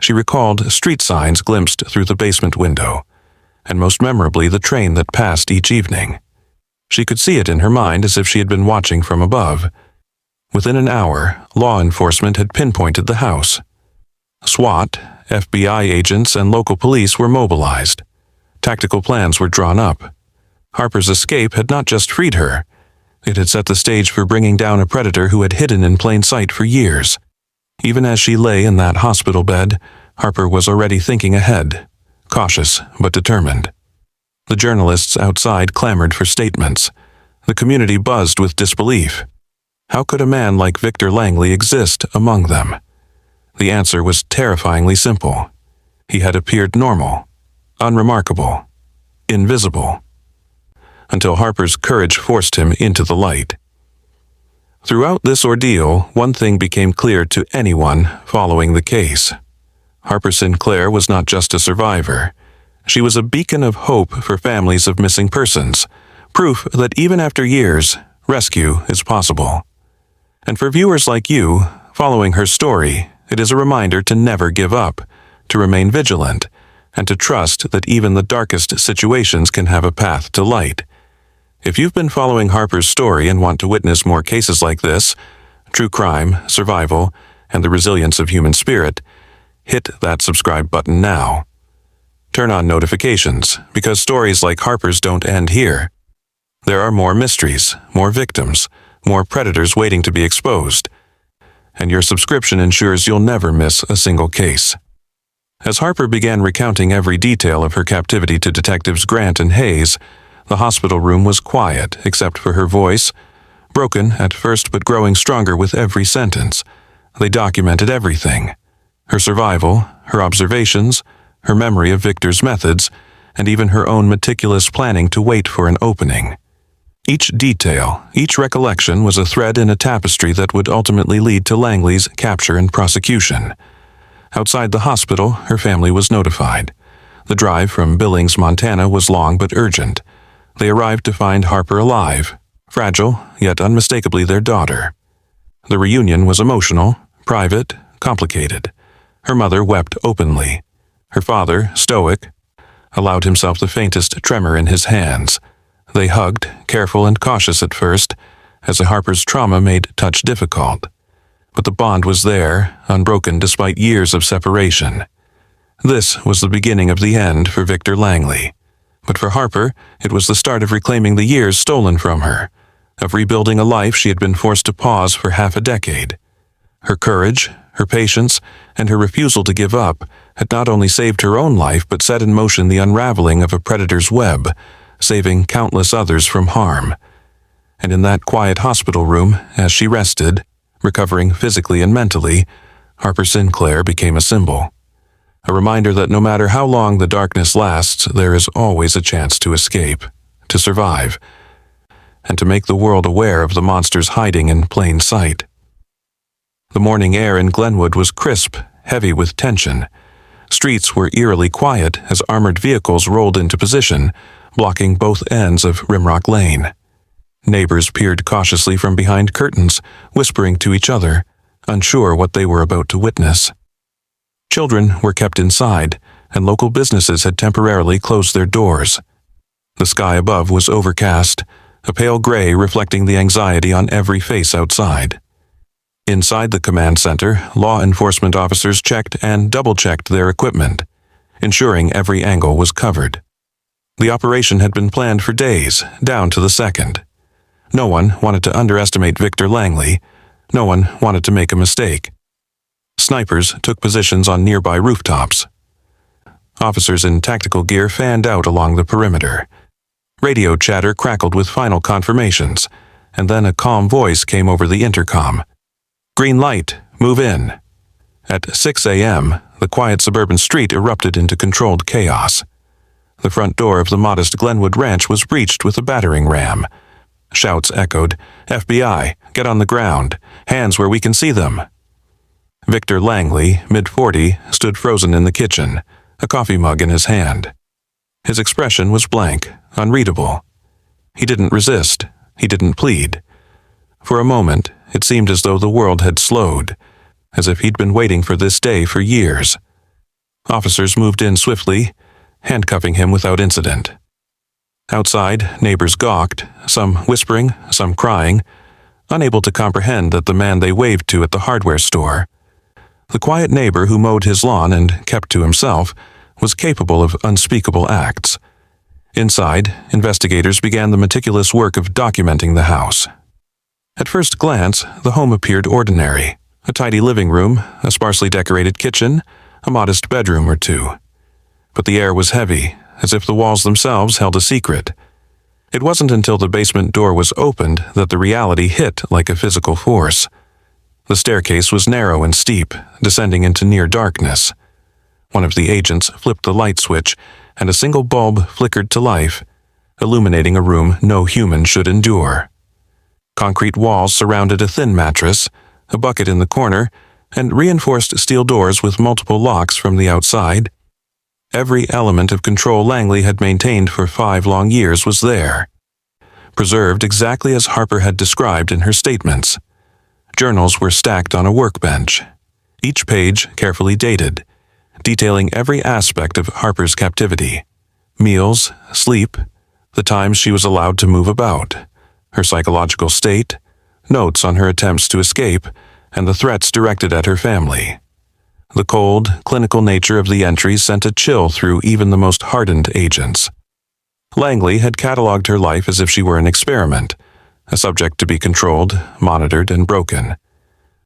She recalled street signs glimpsed through the basement window, and most memorably the train that passed each evening. She could see it in her mind as if she had been watching from above. Within an hour, law enforcement had pinpointed the house. SWAT, FBI agents, and local police were mobilized. Tactical plans were drawn up. Harper's escape had not just freed her. It had set the stage for bringing down a predator who had hidden in plain sight for years. Even as she lay in that hospital bed, Harper was already thinking ahead, cautious but determined. The journalists outside clamored for statements. The community buzzed with disbelief. How could a man like Victor Langley exist among them? The answer was terrifyingly simple. He had appeared normal, unremarkable, invisible, until Harper's courage forced him into the light. Throughout this ordeal, one thing became clear to anyone following the case. Harper Sinclair was not just a survivor. She was a beacon of hope for families of missing persons, proof that even after years, rescue is possible. And for viewers like you, following her story, it is a reminder to never give up, to remain vigilant, and to trust that even the darkest situations can have a path to light. If you've been following Harper's story and want to witness more cases like this, true crime, survival, and the resilience of human spirit, hit that subscribe button now. Turn on notifications, because stories like Harper's don't end here. There are more mysteries, more victims, more predators waiting to be exposed, and your subscription ensures you'll never miss a single case. As Harper began recounting every detail of her captivity to detectives Grant and Hayes, the hospital room was quiet except for her voice, broken at first but growing stronger with every sentence. They documented everything: her survival, her observations, her memory of Victor's methods, and even her own meticulous planning to wait for an opening. Each detail, each recollection was a thread in a tapestry that would ultimately lead to Langley's capture and prosecution. Outside the hospital, her family was notified. The drive from Billings, Montana was long but urgent. They arrived to find Harper alive, fragile, yet unmistakably their daughter. The reunion was emotional, private, complicated. Her mother wept openly. Her father, stoic, allowed himself the faintest tremor in his hands. They hugged, careful and cautious at first, as Harper's trauma made touch difficult. But the bond was there, unbroken despite years of separation. This was the beginning of the end for Victor Langley. But for Harper, it was the start of reclaiming the years stolen from her, of rebuilding a life she had been forced to pause for half a decade. Her courage, her patience, and her refusal to give up had not only saved her own life but set in motion the unraveling of a predator's web, saving countless others from harm. And in that quiet hospital room, as she rested, recovering physically and mentally, Harper Sinclair became a symbol. A reminder that no matter how long the darkness lasts, there is always a chance to escape, to survive, and to make the world aware of the monsters hiding in plain sight. The morning air in Glenwood was crisp, heavy with tension. Streets were eerily quiet as armored vehicles rolled into position, blocking both ends of Rimrock Lane. Neighbors peered cautiously from behind curtains, whispering to each other, unsure what they were about to witness. Children were kept inside, and local businesses had temporarily closed their doors. The sky above was overcast, a pale gray reflecting the anxiety on every face outside. Inside the command center, law enforcement officers checked and double-checked their equipment, ensuring every angle was covered. The operation had been planned for days, down to the second. No one wanted to underestimate Victor Langley. No one wanted to make a mistake. Snipers took positions on nearby rooftops. Officers in tactical gear fanned out along the perimeter. Radio chatter crackled with final confirmations, and then a calm voice came over the intercom. "Green light, move in." At 6 a.m., the quiet suburban street erupted into controlled chaos. The front door of the modest Glenwood ranch was breached with a battering ram. Shouts echoed, "FBI, get on the ground, hands where we can see them." Victor Langley, mid-40, stood frozen in the kitchen, a coffee mug in his hand. His expression was blank, unreadable. He didn't resist. He didn't plead. For a moment, it seemed as though the world had slowed, as if he'd been waiting for this day for years. Officers moved in swiftly, handcuffing him without incident. Outside, neighbors gawked, some whispering, some crying, unable to comprehend that the man they waved to at the hardware store, The quiet neighbor who mowed his lawn and kept to himself was capable of unspeakable acts. Inside, investigators began the meticulous work of documenting the house. At first glance, the home appeared ordinary. A tidy living room, a sparsely decorated kitchen, a modest bedroom or two. But the air was heavy, as if the walls themselves held a secret. It wasn't until the basement door was opened that the reality hit like a physical force. The staircase was narrow and steep, descending into near darkness. One of the agents flipped the light switch, and a single bulb flickered to life, illuminating a room no human should endure. Concrete walls surrounded a thin mattress, a bucket in the corner, and reinforced steel doors with multiple locks from the outside. Every element of control Langley had maintained for 5 long years was there, preserved exactly as Harper had described in her statements. Journals were stacked on a workbench, each page carefully dated, detailing every aspect of Harper's captivity: meals, sleep, the times she was allowed to move about, her psychological state, notes on her attempts to escape, and the threats directed at her family. The cold, clinical nature of the entries sent a chill through even the most hardened agents. Langley had cataloged her life as if she were an experiment, a subject to be controlled, monitored, and broken.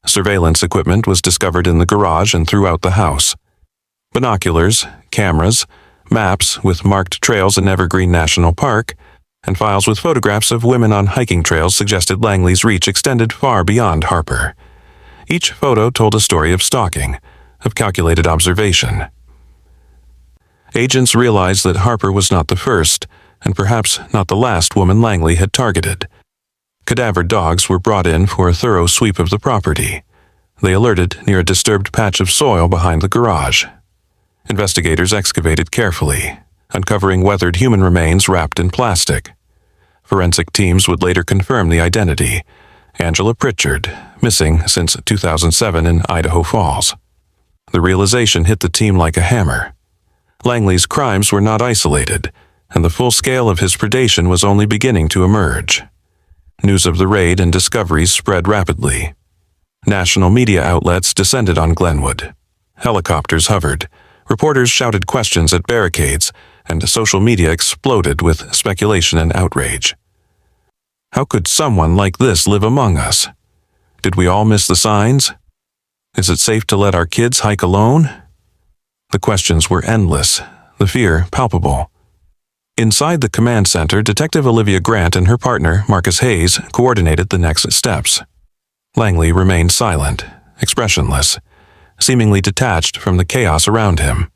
Surveillance equipment was discovered in the garage and throughout the house. Binoculars, cameras, maps with marked trails in Evergreen National Park, and files with photographs of women on hiking trails suggested Langley's reach extended far beyond Harper. Each photo told a story of stalking, of calculated observation. Agents realized that Harper was not the first, and perhaps not the last woman Langley had targeted. Cadaver dogs were brought in for a thorough sweep of the property. They alerted near a disturbed patch of soil behind the garage. Investigators excavated carefully, uncovering weathered human remains wrapped in plastic. Forensic teams would later confirm the identity: Angela Pritchard, missing since 2007 in Idaho Falls. The realization hit the team like a hammer. Langley's crimes were not isolated, and the full scale of his predation was only beginning to emerge. News of the raid and discoveries spread rapidly. National media outlets descended on Glenwood. Helicopters hovered. Reporters shouted questions at barricades, and social media exploded with speculation and outrage. How could someone like this live among us? Did we all miss the signs? Is it safe to let our kids hike alone? The questions were endless, the fear palpable. Inside the command center, Detective Olivia Grant and her partner, Marcus Hayes, coordinated the next steps. Langley remained silent, expressionless, seemingly detached from the chaos around him.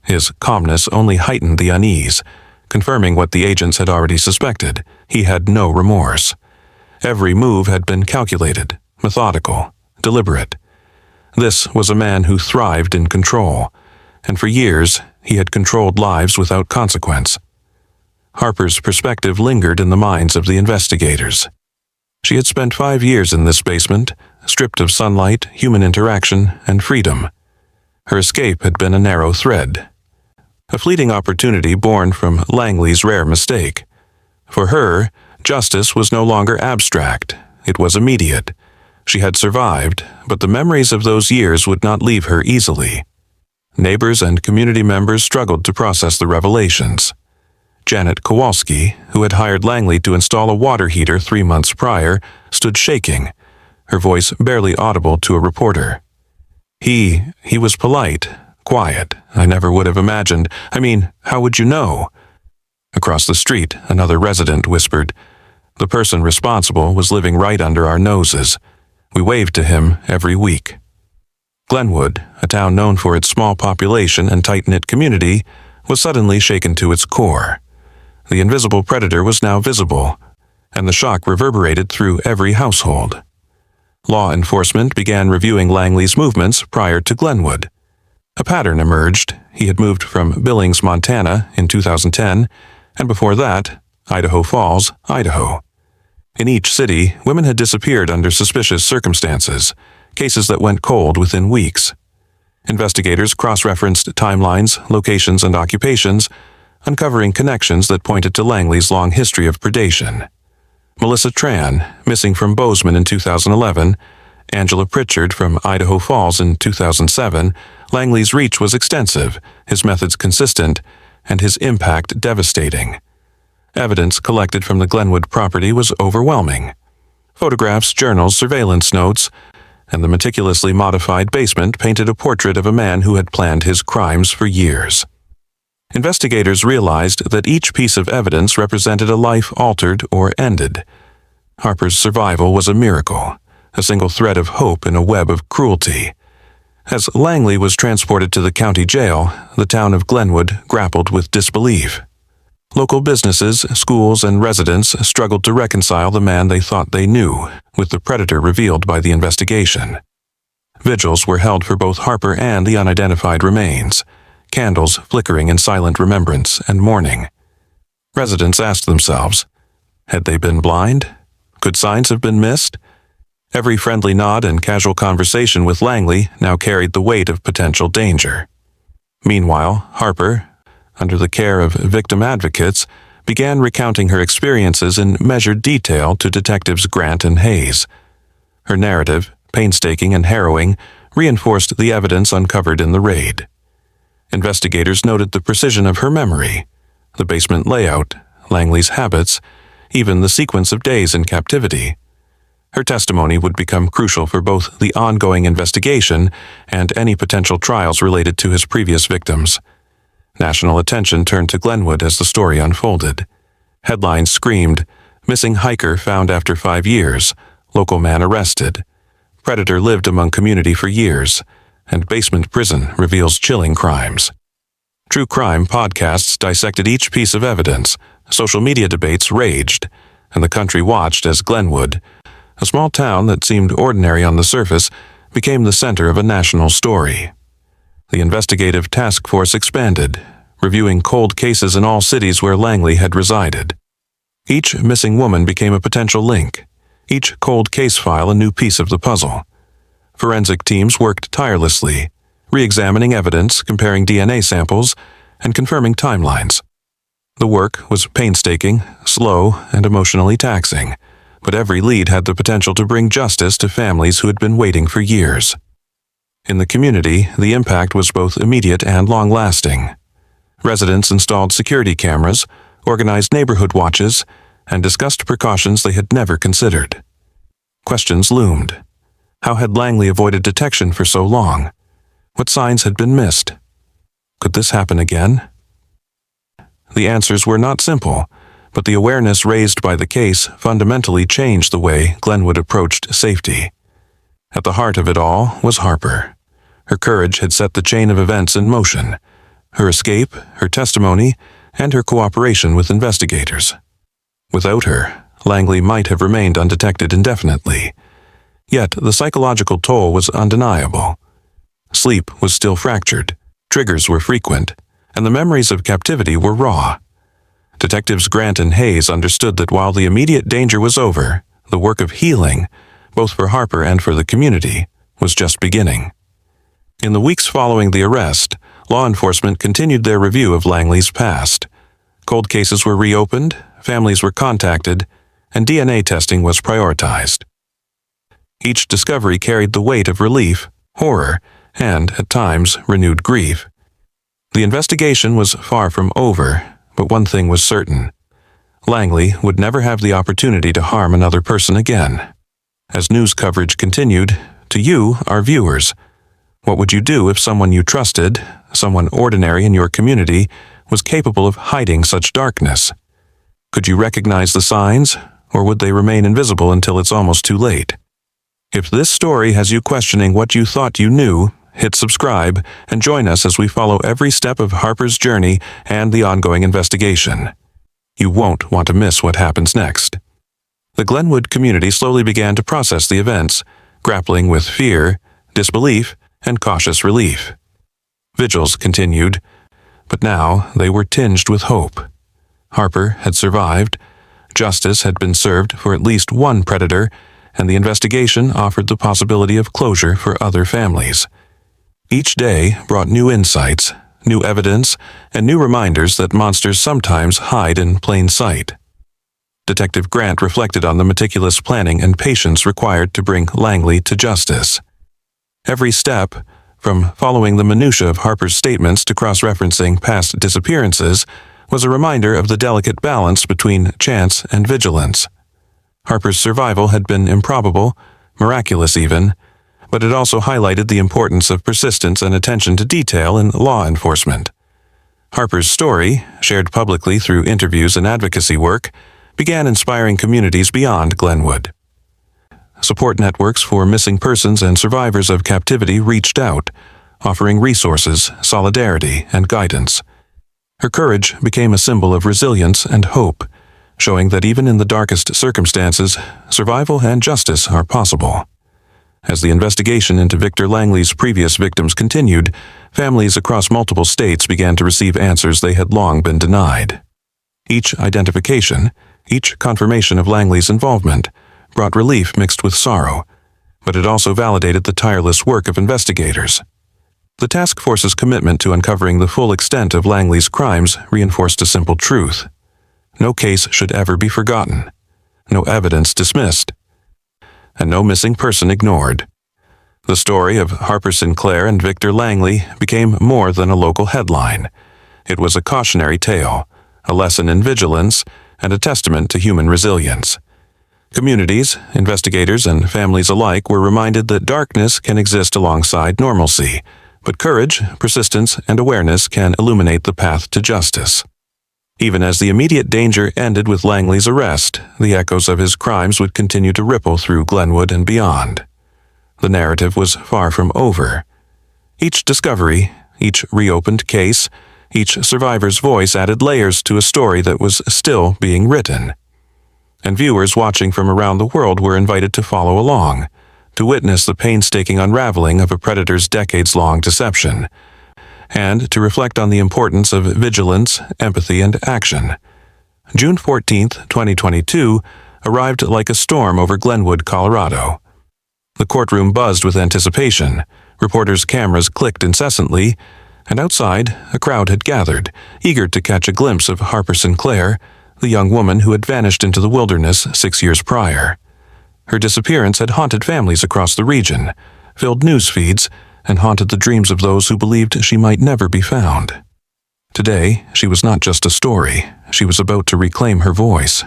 His calmness only heightened the unease, confirming what the agents had already suspected. He had no remorse. Every move had been calculated, methodical, deliberate. This was a man who thrived in control, and for years he had controlled lives without consequence. Harper's perspective lingered in the minds of the investigators. She had spent 5 years in this basement, stripped of sunlight, human interaction, and freedom. Her escape had been a narrow thread, a fleeting opportunity born from Langley's rare mistake. For her, justice was no longer abstract, it was immediate. She had survived, but the memories of those years would not leave her easily. Neighbors and community members struggled to process the revelations. Janet Kowalski, who had hired Langley to install a water heater 3 months prior, stood shaking, her voice barely audible to a reporter. He was polite, quiet. I never would have imagined. I mean, how would you know? Across the street, another resident whispered, "The person responsible was living right under our noses. We waved to him every week." Glenwood, a town known for its small population and tight-knit community, was suddenly shaken to its core. The invisible predator was now visible, and the shock reverberated through every household. Law enforcement began reviewing Langley's movements prior to Glenwood. A pattern emerged. He had moved from Billings, Montana in 2010, and before that, Idaho Falls, Idaho. In each city, women had disappeared under suspicious circumstances, cases that went cold within weeks. Investigators cross-referenced timelines, locations, and occupations, uncovering connections that pointed to Langley's long history of predation. Melissa Tran, missing from Bozeman in 2011, Angela Pritchard from Idaho Falls in 2007, Langley's reach was extensive, his methods consistent, and his impact devastating. Evidence collected from the Glenwood property was overwhelming. Photographs, journals, surveillance notes, and the meticulously modified basement painted a portrait of a man who had planned his crimes for years. Investigators realized that each piece of evidence represented a life altered or ended. Harper's survival was a miracle, a single thread of hope in a web of cruelty. As Langley was transported to the county jail, the town of Glenwood grappled with disbelief. Local businesses, schools, and residents struggled to reconcile the man they thought they knew with the predator revealed by the investigation. Vigils were held for both Harper and the unidentified remains, candles flickering in silent remembrance and mourning. Residents asked themselves, had they been blind? Could signs have been missed? Every friendly nod and casual conversation with Langley now carried the weight of potential danger. Meanwhile, Harper, under the care of victim advocates, began recounting her experiences in measured detail to detectives Grant and Hayes. Her narrative, painstaking and harrowing, reinforced the evidence uncovered in the raid. Investigators noted the precision of her memory, the basement layout, Langley's habits, even the sequence of days in captivity. Her testimony would become crucial for both the ongoing investigation and any potential trials related to his previous victims. National attention turned to Glenwood as the story unfolded. Headlines screamed, "Missing hiker found after 5 years, local man arrested. Predator lived among community for years, and basement prison reveals chilling crimes." True crime podcasts dissected each piece of evidence, social media debates raged, and the country watched as Glenwood, a small town that seemed ordinary on the surface, became the center of a national story. The investigative task force expanded, reviewing cold cases in all cities where Langley had resided. Each missing woman became a potential link, each cold case file a new piece of the puzzle. Forensic teams worked tirelessly, re-examining evidence, comparing DNA samples, and confirming timelines. The work was painstaking, slow, and emotionally taxing, but every lead had the potential to bring justice to families who had been waiting for years. In the community, the impact was both immediate and long-lasting. Residents installed security cameras, organized neighborhood watches, and discussed precautions they had never considered. Questions loomed. How had Langley avoided detection for so long? What signs had been missed? Could this happen again? The answers were not simple, but the awareness raised by the case fundamentally changed the way Glenwood approached safety. At the heart of it all was Harper. Her courage had set the chain of events in motion. Her escape, her testimony, and her cooperation with investigators. Without her, Langley might have remained undetected indefinitely. Yet the psychological toll was undeniable. Sleep was still fractured, triggers were frequent, and the memories of captivity were raw. Detectives Grant and Hayes understood that while the immediate danger was over, the work of healing, both for Harper and for the community, was just beginning. In the weeks following the arrest, law enforcement continued their review of Langley's past. Cold cases were reopened, families were contacted, and DNA testing was prioritized. Each discovery carried the weight of relief, horror, and, at times, renewed grief. The investigation was far from over, but one thing was certain. Langley would never have the opportunity to harm another person again. As news coverage continued, to you, our viewers, what would you do if someone you trusted, someone ordinary in your community, was capable of hiding such darkness? Could you recognize the signs, or would they remain invisible until it's almost too late? If this story has you questioning what you thought you knew, hit subscribe and join us as we follow every step of Harper's journey and the ongoing investigation. You won't want to miss what happens next. The Glenwood community slowly began to process the events, grappling with fear, disbelief, and cautious relief. Vigils continued, but now they were tinged with hope. Harper had survived, justice had been served for at least one predator, and the investigation offered the possibility of closure for other families. Each day brought new insights, new evidence, and new reminders that monsters sometimes hide in plain sight. Detective Grant reflected on the meticulous planning and patience required to bring Langley to justice. Every step, from following the minutiae of Harper's statements to cross-referencing past disappearances, was a reminder of the delicate balance between chance and vigilance. Harper's survival had been improbable, miraculous even, but it also highlighted the importance of persistence and attention to detail in law enforcement. Harper's story, shared publicly through interviews and advocacy work, began inspiring communities beyond Glenwood. Support networks for missing persons and survivors of captivity reached out, offering resources, solidarity, and guidance. Her courage became a symbol of resilience and hope, showing that even in the darkest circumstances, survival and justice are possible. As the investigation into Victor Langley's previous victims continued, families across multiple states began to receive answers they had long been denied. Each identification, each confirmation of Langley's involvement, brought relief mixed with sorrow, but it also validated the tireless work of investigators. The task force's commitment to uncovering the full extent of Langley's crimes reinforced a simple truth. No case should ever be forgotten, no evidence dismissed, and no missing person ignored. The story of Harper Sinclair and Victor Langley became more than a local headline. It was a cautionary tale, a lesson in vigilance, and a testament to human resilience. Communities, investigators, and families alike were reminded that darkness can exist alongside normalcy, but courage, persistence, and awareness can illuminate the path to justice. Even as the immediate danger ended with Langley's arrest, the echoes of his crimes would continue to ripple through Glenwood and beyond. The narrative was far from over. Each discovery, each reopened case, each survivor's voice added layers to a story that was still being written. And viewers watching from around the world were invited to follow along, to witness the painstaking unraveling of a predator's decades-long deception, and to reflect on the importance of vigilance, empathy, and action. June 14, 2022, arrived like a storm over Glenwood, Colorado. The courtroom buzzed with anticipation, reporters' cameras clicked incessantly, and outside, a crowd had gathered, eager to catch a glimpse of Harper Sinclair, the young woman who had vanished into the wilderness 6 years prior. Her disappearance had haunted families across the region, filled news feeds, and haunted the dreams of those who believed she might never be found. Today, she was not just a story. She was about to reclaim her voice.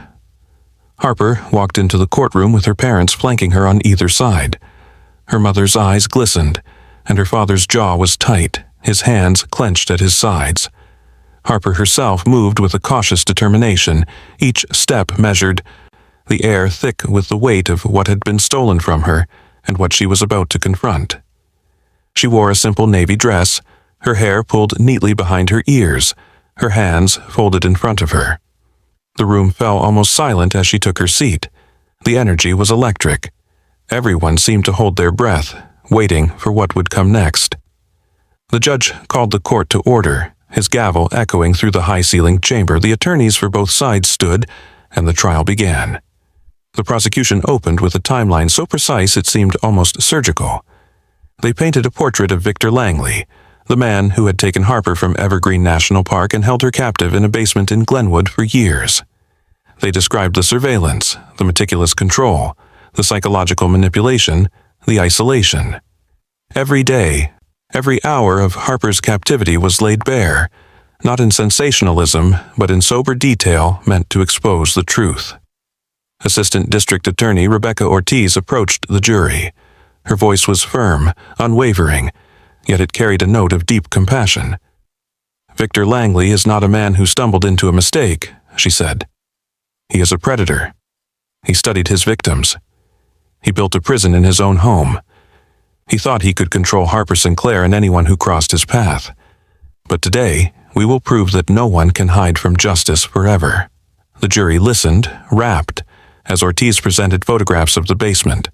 Harper walked into the courtroom with her parents flanking her on either side. Her mother's eyes glistened, and her father's jaw was tight, his hands clenched at his sides. Harper herself moved with a cautious determination, each step measured, the air thick with the weight of what had been stolen from her and what she was about to confront. She wore a simple navy dress, her hair pulled neatly behind her ears, her hands folded in front of her. The room fell almost silent as she took her seat. The energy was electric. Everyone seemed to hold their breath, waiting for what would come next. The judge called the court to order, his gavel echoing through the high-ceilinged chamber. The attorneys for both sides stood, and the trial began. The prosecution opened with a timeline so precise it seemed almost surgical. They painted a portrait of Victor Langley, the man who had taken Harper from Evergreen National Park and held her captive in a basement in Glenwood for years. They described the surveillance, the meticulous control, the psychological manipulation, the isolation. Every day, every hour of Harper's captivity was laid bare, not in sensationalism, but in sober detail meant to expose the truth. Assistant District Attorney Rebecca Ortiz approached the jury. Her voice was firm, unwavering, yet it carried a note of deep compassion. "Victor Langley is not a man who stumbled into a mistake," she said. "He is a predator. He studied his victims. He built a prison in his own home. He thought he could control Harper Sinclair and anyone who crossed his path. But today, we will prove that no one can hide from justice forever." The jury listened, rapt, as Ortiz presented photographs of the basement,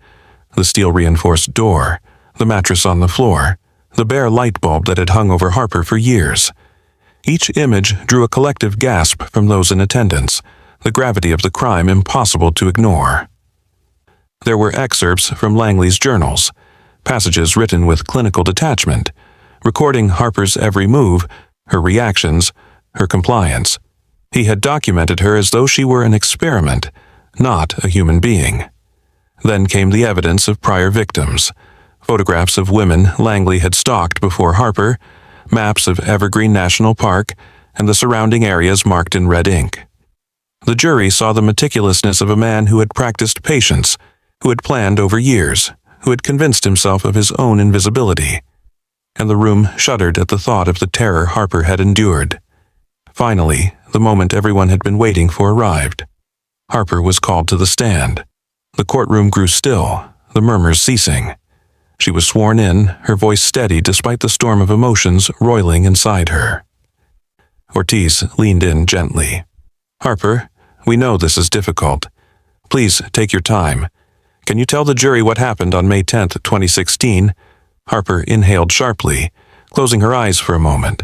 the steel-reinforced door, the mattress on the floor, the bare light bulb that had hung over Harper for years. Each image drew a collective gasp from those in attendance, the gravity of the crime impossible to ignore. There were excerpts from Langley's journals, passages written with clinical detachment, recording Harper's every move, her reactions, her compliance. He had documented her as though she were an experiment, not a human being. Then came the evidence of prior victims, photographs of women Langley had stalked before Harper, maps of Evergreen National Park, and the surrounding areas marked in red ink. The jury saw the meticulousness of a man who had practiced patience, who had planned over years, who had convinced himself of his own invisibility. And the room shuddered at the thought of the terror Harper had endured. Finally, the moment everyone had been waiting for arrived. Harper was called to the stand. The courtroom grew still, the murmurs ceasing. She was sworn in, her voice steady despite the storm of emotions roiling inside her. Ortiz leaned in gently. "Harper, we know this is difficult. Please take your time. Can you tell the jury what happened on May 10th, 2016? Harper inhaled sharply, closing her eyes for a moment.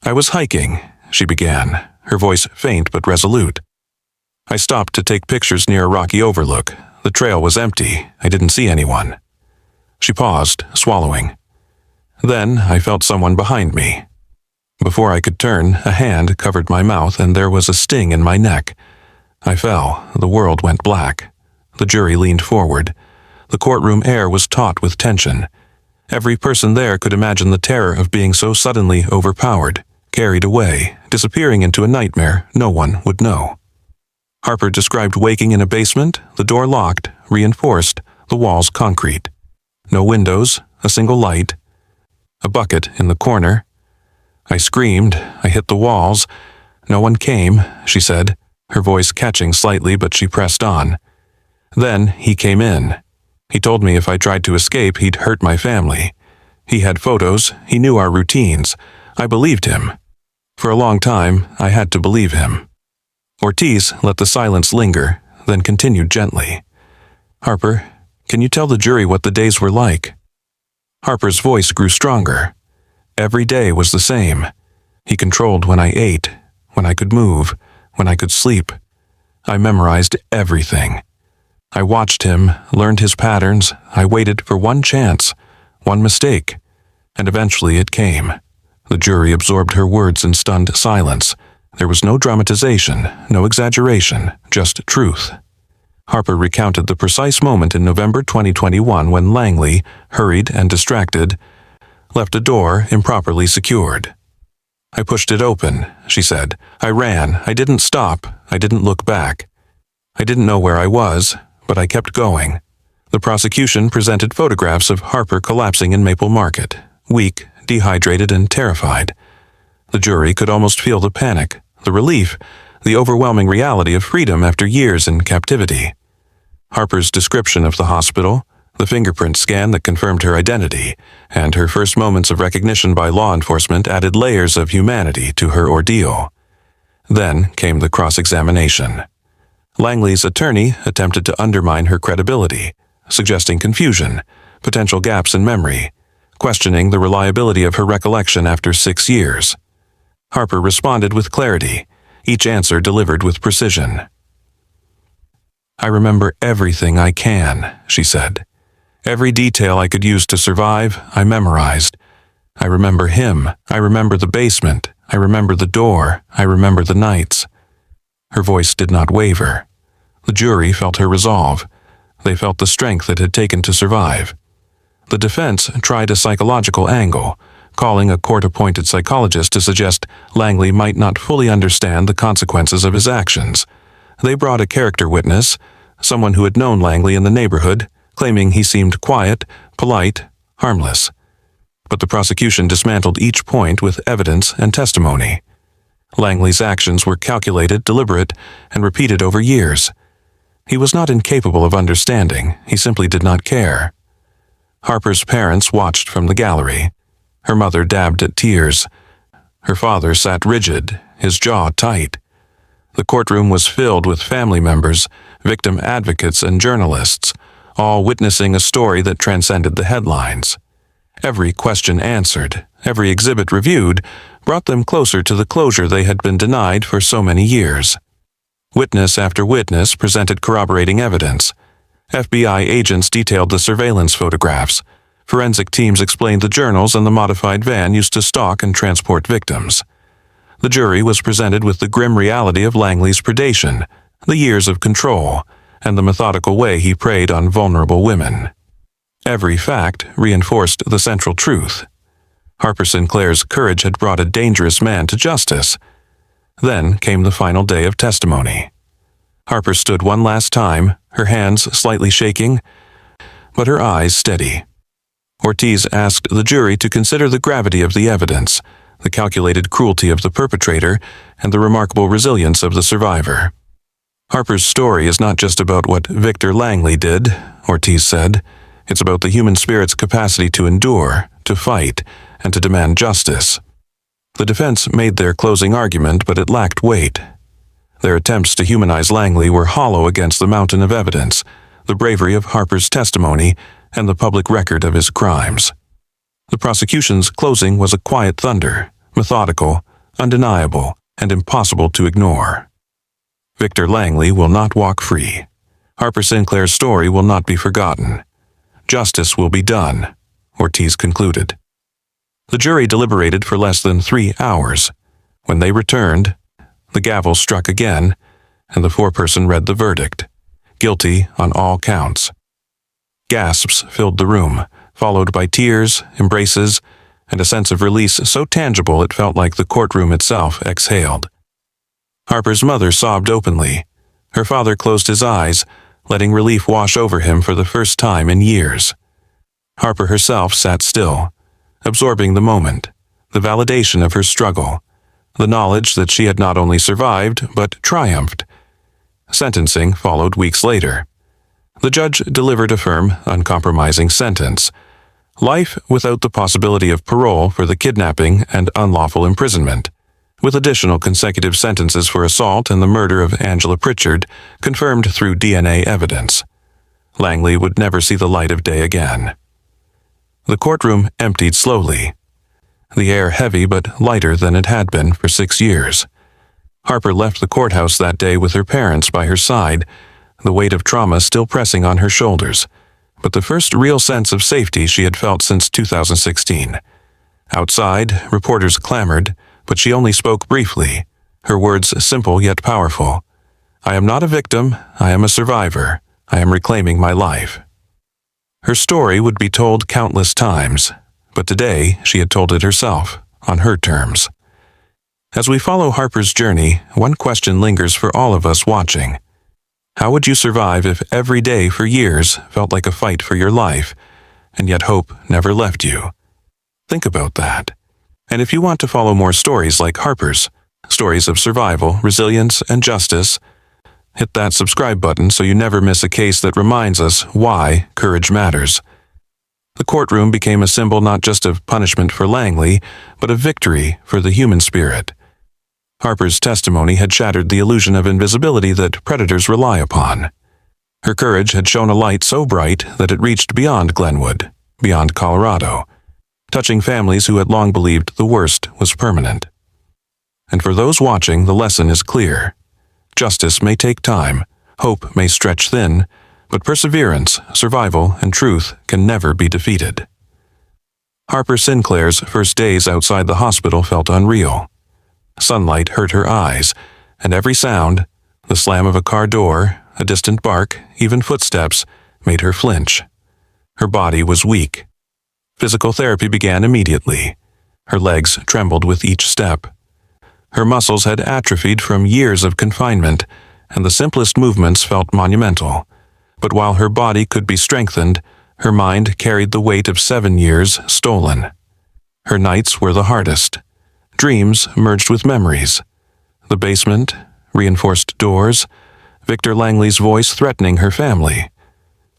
"I was hiking," she began, her voice faint but resolute. "I stopped to take pictures near a rocky overlook. The trail was empty. I didn't see anyone." She paused, swallowing. "Then I felt someone behind me. Before I could turn, a hand covered my mouth and there was a sting in my neck. I fell. The world went black." The jury leaned forward. The courtroom air was taut with tension. Every person there could imagine the terror of being so suddenly overpowered, carried away, disappearing into a nightmare no one would know. Harper described waking in a basement, the door locked, reinforced, the walls concrete. No windows, a single light. A bucket in the corner. "I screamed. I hit the walls. No one came," she said, her voice catching slightly, but she pressed on. "Then he came in. He told me if I tried to escape, he'd hurt my family. He had photos. He knew our routines. I believed him. For a long time, I had to believe him." Ortiz let the silence linger, then continued gently. "Harper, can you tell the jury what the days were like?" Harper's voice grew stronger. "Every day was the same. He controlled when I ate, when I could move, when I could sleep. I memorized everything. I watched him, learned his patterns. I waited for one chance, one mistake, and eventually it came." The jury absorbed her words in stunned silence. There was no dramatization, no exaggeration, just truth. Harper recounted the precise moment in November 2021 when Langley, hurried and distracted, left a door improperly secured. "I pushed it open," she said. "I ran. I didn't stop. I didn't look back. I didn't know where I was, but I kept going." The prosecution presented photographs of Harper collapsing in Maple Market, weak, dehydrated, and terrified. The jury could almost feel the panic, the relief, the overwhelming reality of freedom after years in captivity. Harper's description of the hospital, the fingerprint scan that confirmed her identity, and her first moments of recognition by law enforcement added layers of humanity to her ordeal. Then came the cross-examination. Langley's attorney attempted to undermine her credibility, suggesting confusion, potential gaps in memory, questioning the reliability of her recollection after 6 years. Harper responded with clarity, each answer delivered with precision. "I remember everything I can," she said. "Every detail I could use to survive, I memorized. I remember him. I remember the basement. I remember the door. I remember the nights." Her voice did not waver. The jury felt her resolve. They felt the strength it had taken to survive. The defense tried a psychological angle, calling a court-appointed psychologist to suggest Langley might not fully understand the consequences of his actions. They brought a character witness, someone who had known Langley in the neighborhood, claiming he seemed quiet, polite, harmless. But the prosecution dismantled each point with evidence and testimony. Langley's actions were calculated, deliberate, and repeated over years. He was not incapable of understanding, he simply did not care. Harper's parents watched from the gallery. Her mother dabbed at tears. Her father sat rigid, his jaw tight. The courtroom was filled with family members, victim advocates, and journalists, all witnessing a story that transcended the headlines. Every question answered, every exhibit reviewed, brought them closer to the closure they had been denied for so many years. Witness after witness presented corroborating evidence. FBI agents detailed the surveillance photographs. Forensic teams explained the journals and the modified van used to stalk and transport victims. The jury was presented with the grim reality of Langley's predation, the years of control, and the methodical way he preyed on vulnerable women. Every fact reinforced the central truth. Harper Sinclair's courage had brought a dangerous man to justice. Then came the final day of testimony. Harper stood one last time, her hands slightly shaking, but her eyes steady. Ortiz asked the jury to consider the gravity of the evidence, the calculated cruelty of the perpetrator, and the remarkable resilience of the survivor. Harper's story is not just about what Victor Langley did, Ortiz said. It's about the human spirit's capacity to endure, to fight, and to demand justice. The defense made their closing argument, but it lacked weight. Their attempts to humanize Langley were hollow against the mountain of evidence, the bravery of Harper's testimony, and the public record of his crimes. The prosecution's closing was a quiet thunder, methodical, undeniable, and impossible to ignore. Victor Langley will not walk free. Harper Sinclair's story will not be forgotten. Justice will be done, Ortiz concluded. The jury deliberated for less than 3 hours. When they returned, the gavel struck again, and the foreperson read the verdict, guilty on all counts. Gasps filled the room, followed by tears, embraces, and a sense of release so tangible it felt like the courtroom itself exhaled. Harper's mother sobbed openly. Her father closed his eyes, letting relief wash over him for the first time in years. Harper herself sat still, absorbing the moment, the validation of her struggle, the knowledge that she had not only survived, but triumphed. Sentencing followed weeks later. The judge delivered a firm, uncompromising sentence: life without the possibility of parole for the kidnapping and unlawful imprisonment, with additional consecutive sentences for assault and the murder of Angela Pritchard, confirmed through DNA evidence. Langley would never see the light of day again. The courtroom emptied slowly, the air heavy but lighter than it had been for 6 years. Harper left the courthouse that day with her parents by her side, the weight of trauma still pressing on her shoulders, but the first real sense of safety she had felt since 2016. Outside, reporters clamored, but she only spoke briefly, her words simple yet powerful. "I am not a victim, I am a survivor. I am reclaiming my life." Her story would be told countless times, but today she had told it herself, on her terms. As we follow Harper's journey, one question lingers for all of us watching. How would you survive if every day for years felt like a fight for your life, and yet hope never left you? Think about that. And if you want to follow more stories like Harper's, stories of survival, resilience, and justice, hit that subscribe button so you never miss a case that reminds us why courage matters. The courtroom became a symbol not just of punishment for Langley, but of victory for the human spirit. Harper's testimony had shattered the illusion of invisibility that predators rely upon. Her courage had shone a light so bright that it reached beyond Glenwood, beyond Colorado, touching families who had long believed the worst was permanent. And for those watching, the lesson is clear. Justice may take time, hope may stretch thin, but perseverance, survival, and truth can never be defeated. Harper Sinclair's first days outside the hospital felt unreal. Sunlight hurt her eyes, and every sound, the slam of a car door, a distant bark, even footsteps, made her flinch. Her body was weak. Physical therapy began immediately. Her legs trembled with each step. Her muscles had atrophied from years of confinement, and the simplest movements felt monumental. But while her body could be strengthened, her mind carried the weight of 7 years stolen. Her nights were the hardest. Dreams merged with memories. The basement, reinforced doors, Victor Langley's voice threatening her family.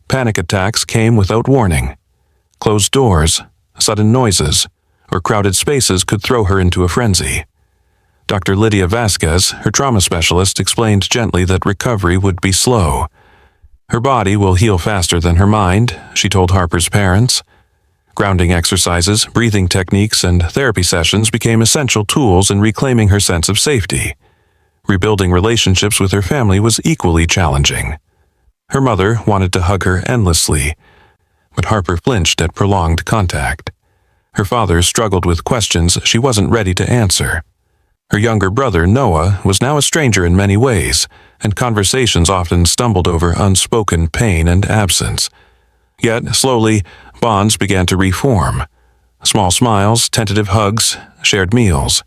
Panic attacks came without warning. Closed doors, sudden noises, or crowded spaces could throw her into a frenzy. Dr. Lydia Vasquez, her trauma specialist, explained gently that recovery would be slow. Her body will heal faster than her mind, she told Harper's parents. Grounding exercises, breathing techniques, and therapy sessions became essential tools in reclaiming her sense of safety. Rebuilding relationships with her family was equally challenging. Her mother wanted to hug her endlessly, but Harper flinched at prolonged contact. Her father struggled with questions she wasn't ready to answer. Her younger brother, Noah, was now a stranger in many ways, and conversations often stumbled over unspoken pain and absence. Yet, slowly, bonds began to reform. Small smiles, tentative hugs, shared meals.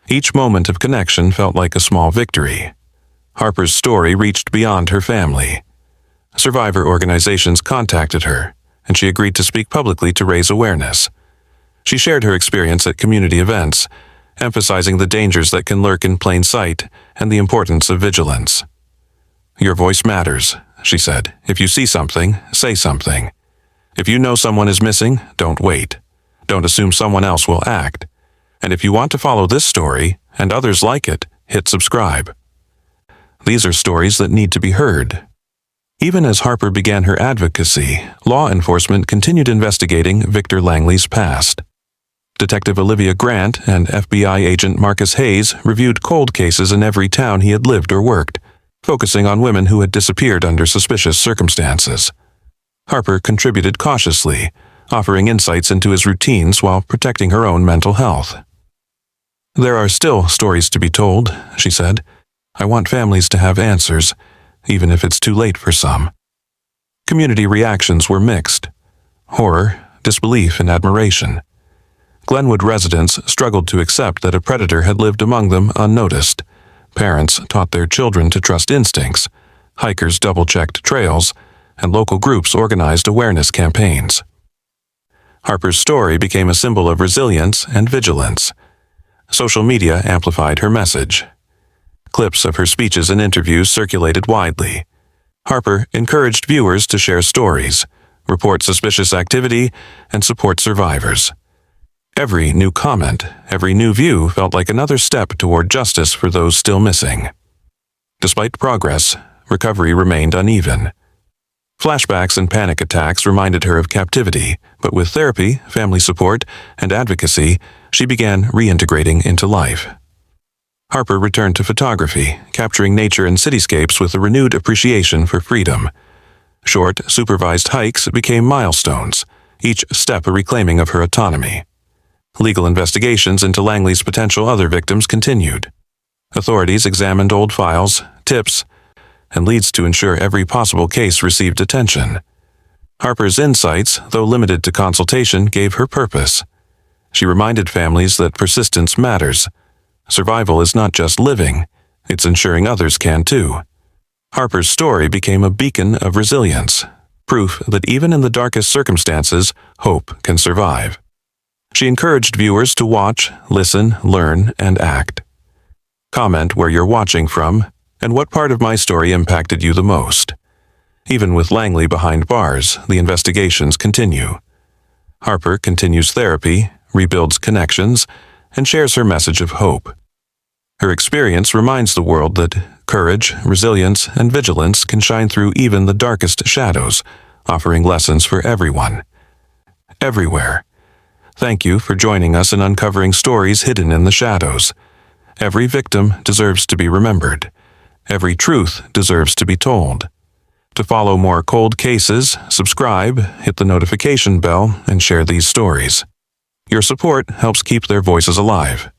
Each moment of connection felt like a small victory. Harper's story reached beyond her family. Survivor organizations contacted her, and she agreed to speak publicly to raise awareness. She shared her experience at community events, emphasizing the dangers that can lurk in plain sight and the importance of vigilance. "Your voice matters," she said. "If you see something, say something. If you know someone is missing, don't wait. Don't assume someone else will act. And if you want to follow this story, and others like it, hit subscribe." These are stories that need to be heard. Even as Harper began her advocacy, law enforcement continued investigating Victor Langley's past. Detective Olivia Grant and FBI agent Marcus Hayes reviewed cold cases in every town he had lived or worked, focusing on women who had disappeared under suspicious circumstances. Harper contributed cautiously, offering insights into his routines while protecting her own mental health. "There are still stories to be told," she said. "I want families to have answers, even if it's too late for some." Community reactions were mixed. Horror, disbelief, and admiration. Glenwood residents struggled to accept that a predator had lived among them unnoticed. Parents taught their children to trust instincts. Hikers double-checked trails, and local groups organized awareness campaigns. Harper's story became a symbol of resilience and vigilance. Social media amplified her message. Clips of her speeches and interviews circulated widely. Harper encouraged viewers to share stories, report suspicious activity, and support survivors. Every new comment, every new view felt like another step toward justice for those still missing. Despite progress, recovery remained uneven. Flashbacks and panic attacks reminded her of captivity, but with therapy, family support, and advocacy, she began reintegrating into life. Harper returned to photography, capturing nature and cityscapes with a renewed appreciation for freedom. Short, supervised hikes became milestones, each step a reclaiming of her autonomy. Legal investigations into Langley's potential other victims continued. Authorities examined old files, tips, and leads to ensure every possible case received attention. Harper's insights, though limited to consultation, gave her purpose. She reminded families that persistence matters. Survival is not just living, it's ensuring others can too. Harper's story became a beacon of resilience, proof that even in the darkest circumstances, hope can survive. She encouraged viewers to watch, listen, learn, and act. Comment where you're watching from, and what part of my story impacted you the most. Even with Langley behind bars, the investigations continue. Harper continues therapy, rebuilds connections, and shares her message of hope. Her experience reminds the world that courage, resilience, and vigilance can shine through even the darkest shadows, offering lessons for everyone. Everywhere. Thank you for joining us in uncovering stories hidden in the shadows. Every victim deserves to be remembered. Every truth deserves to be told. To follow more cold cases, subscribe, hit the notification bell, and share these stories. Your support helps keep their voices alive.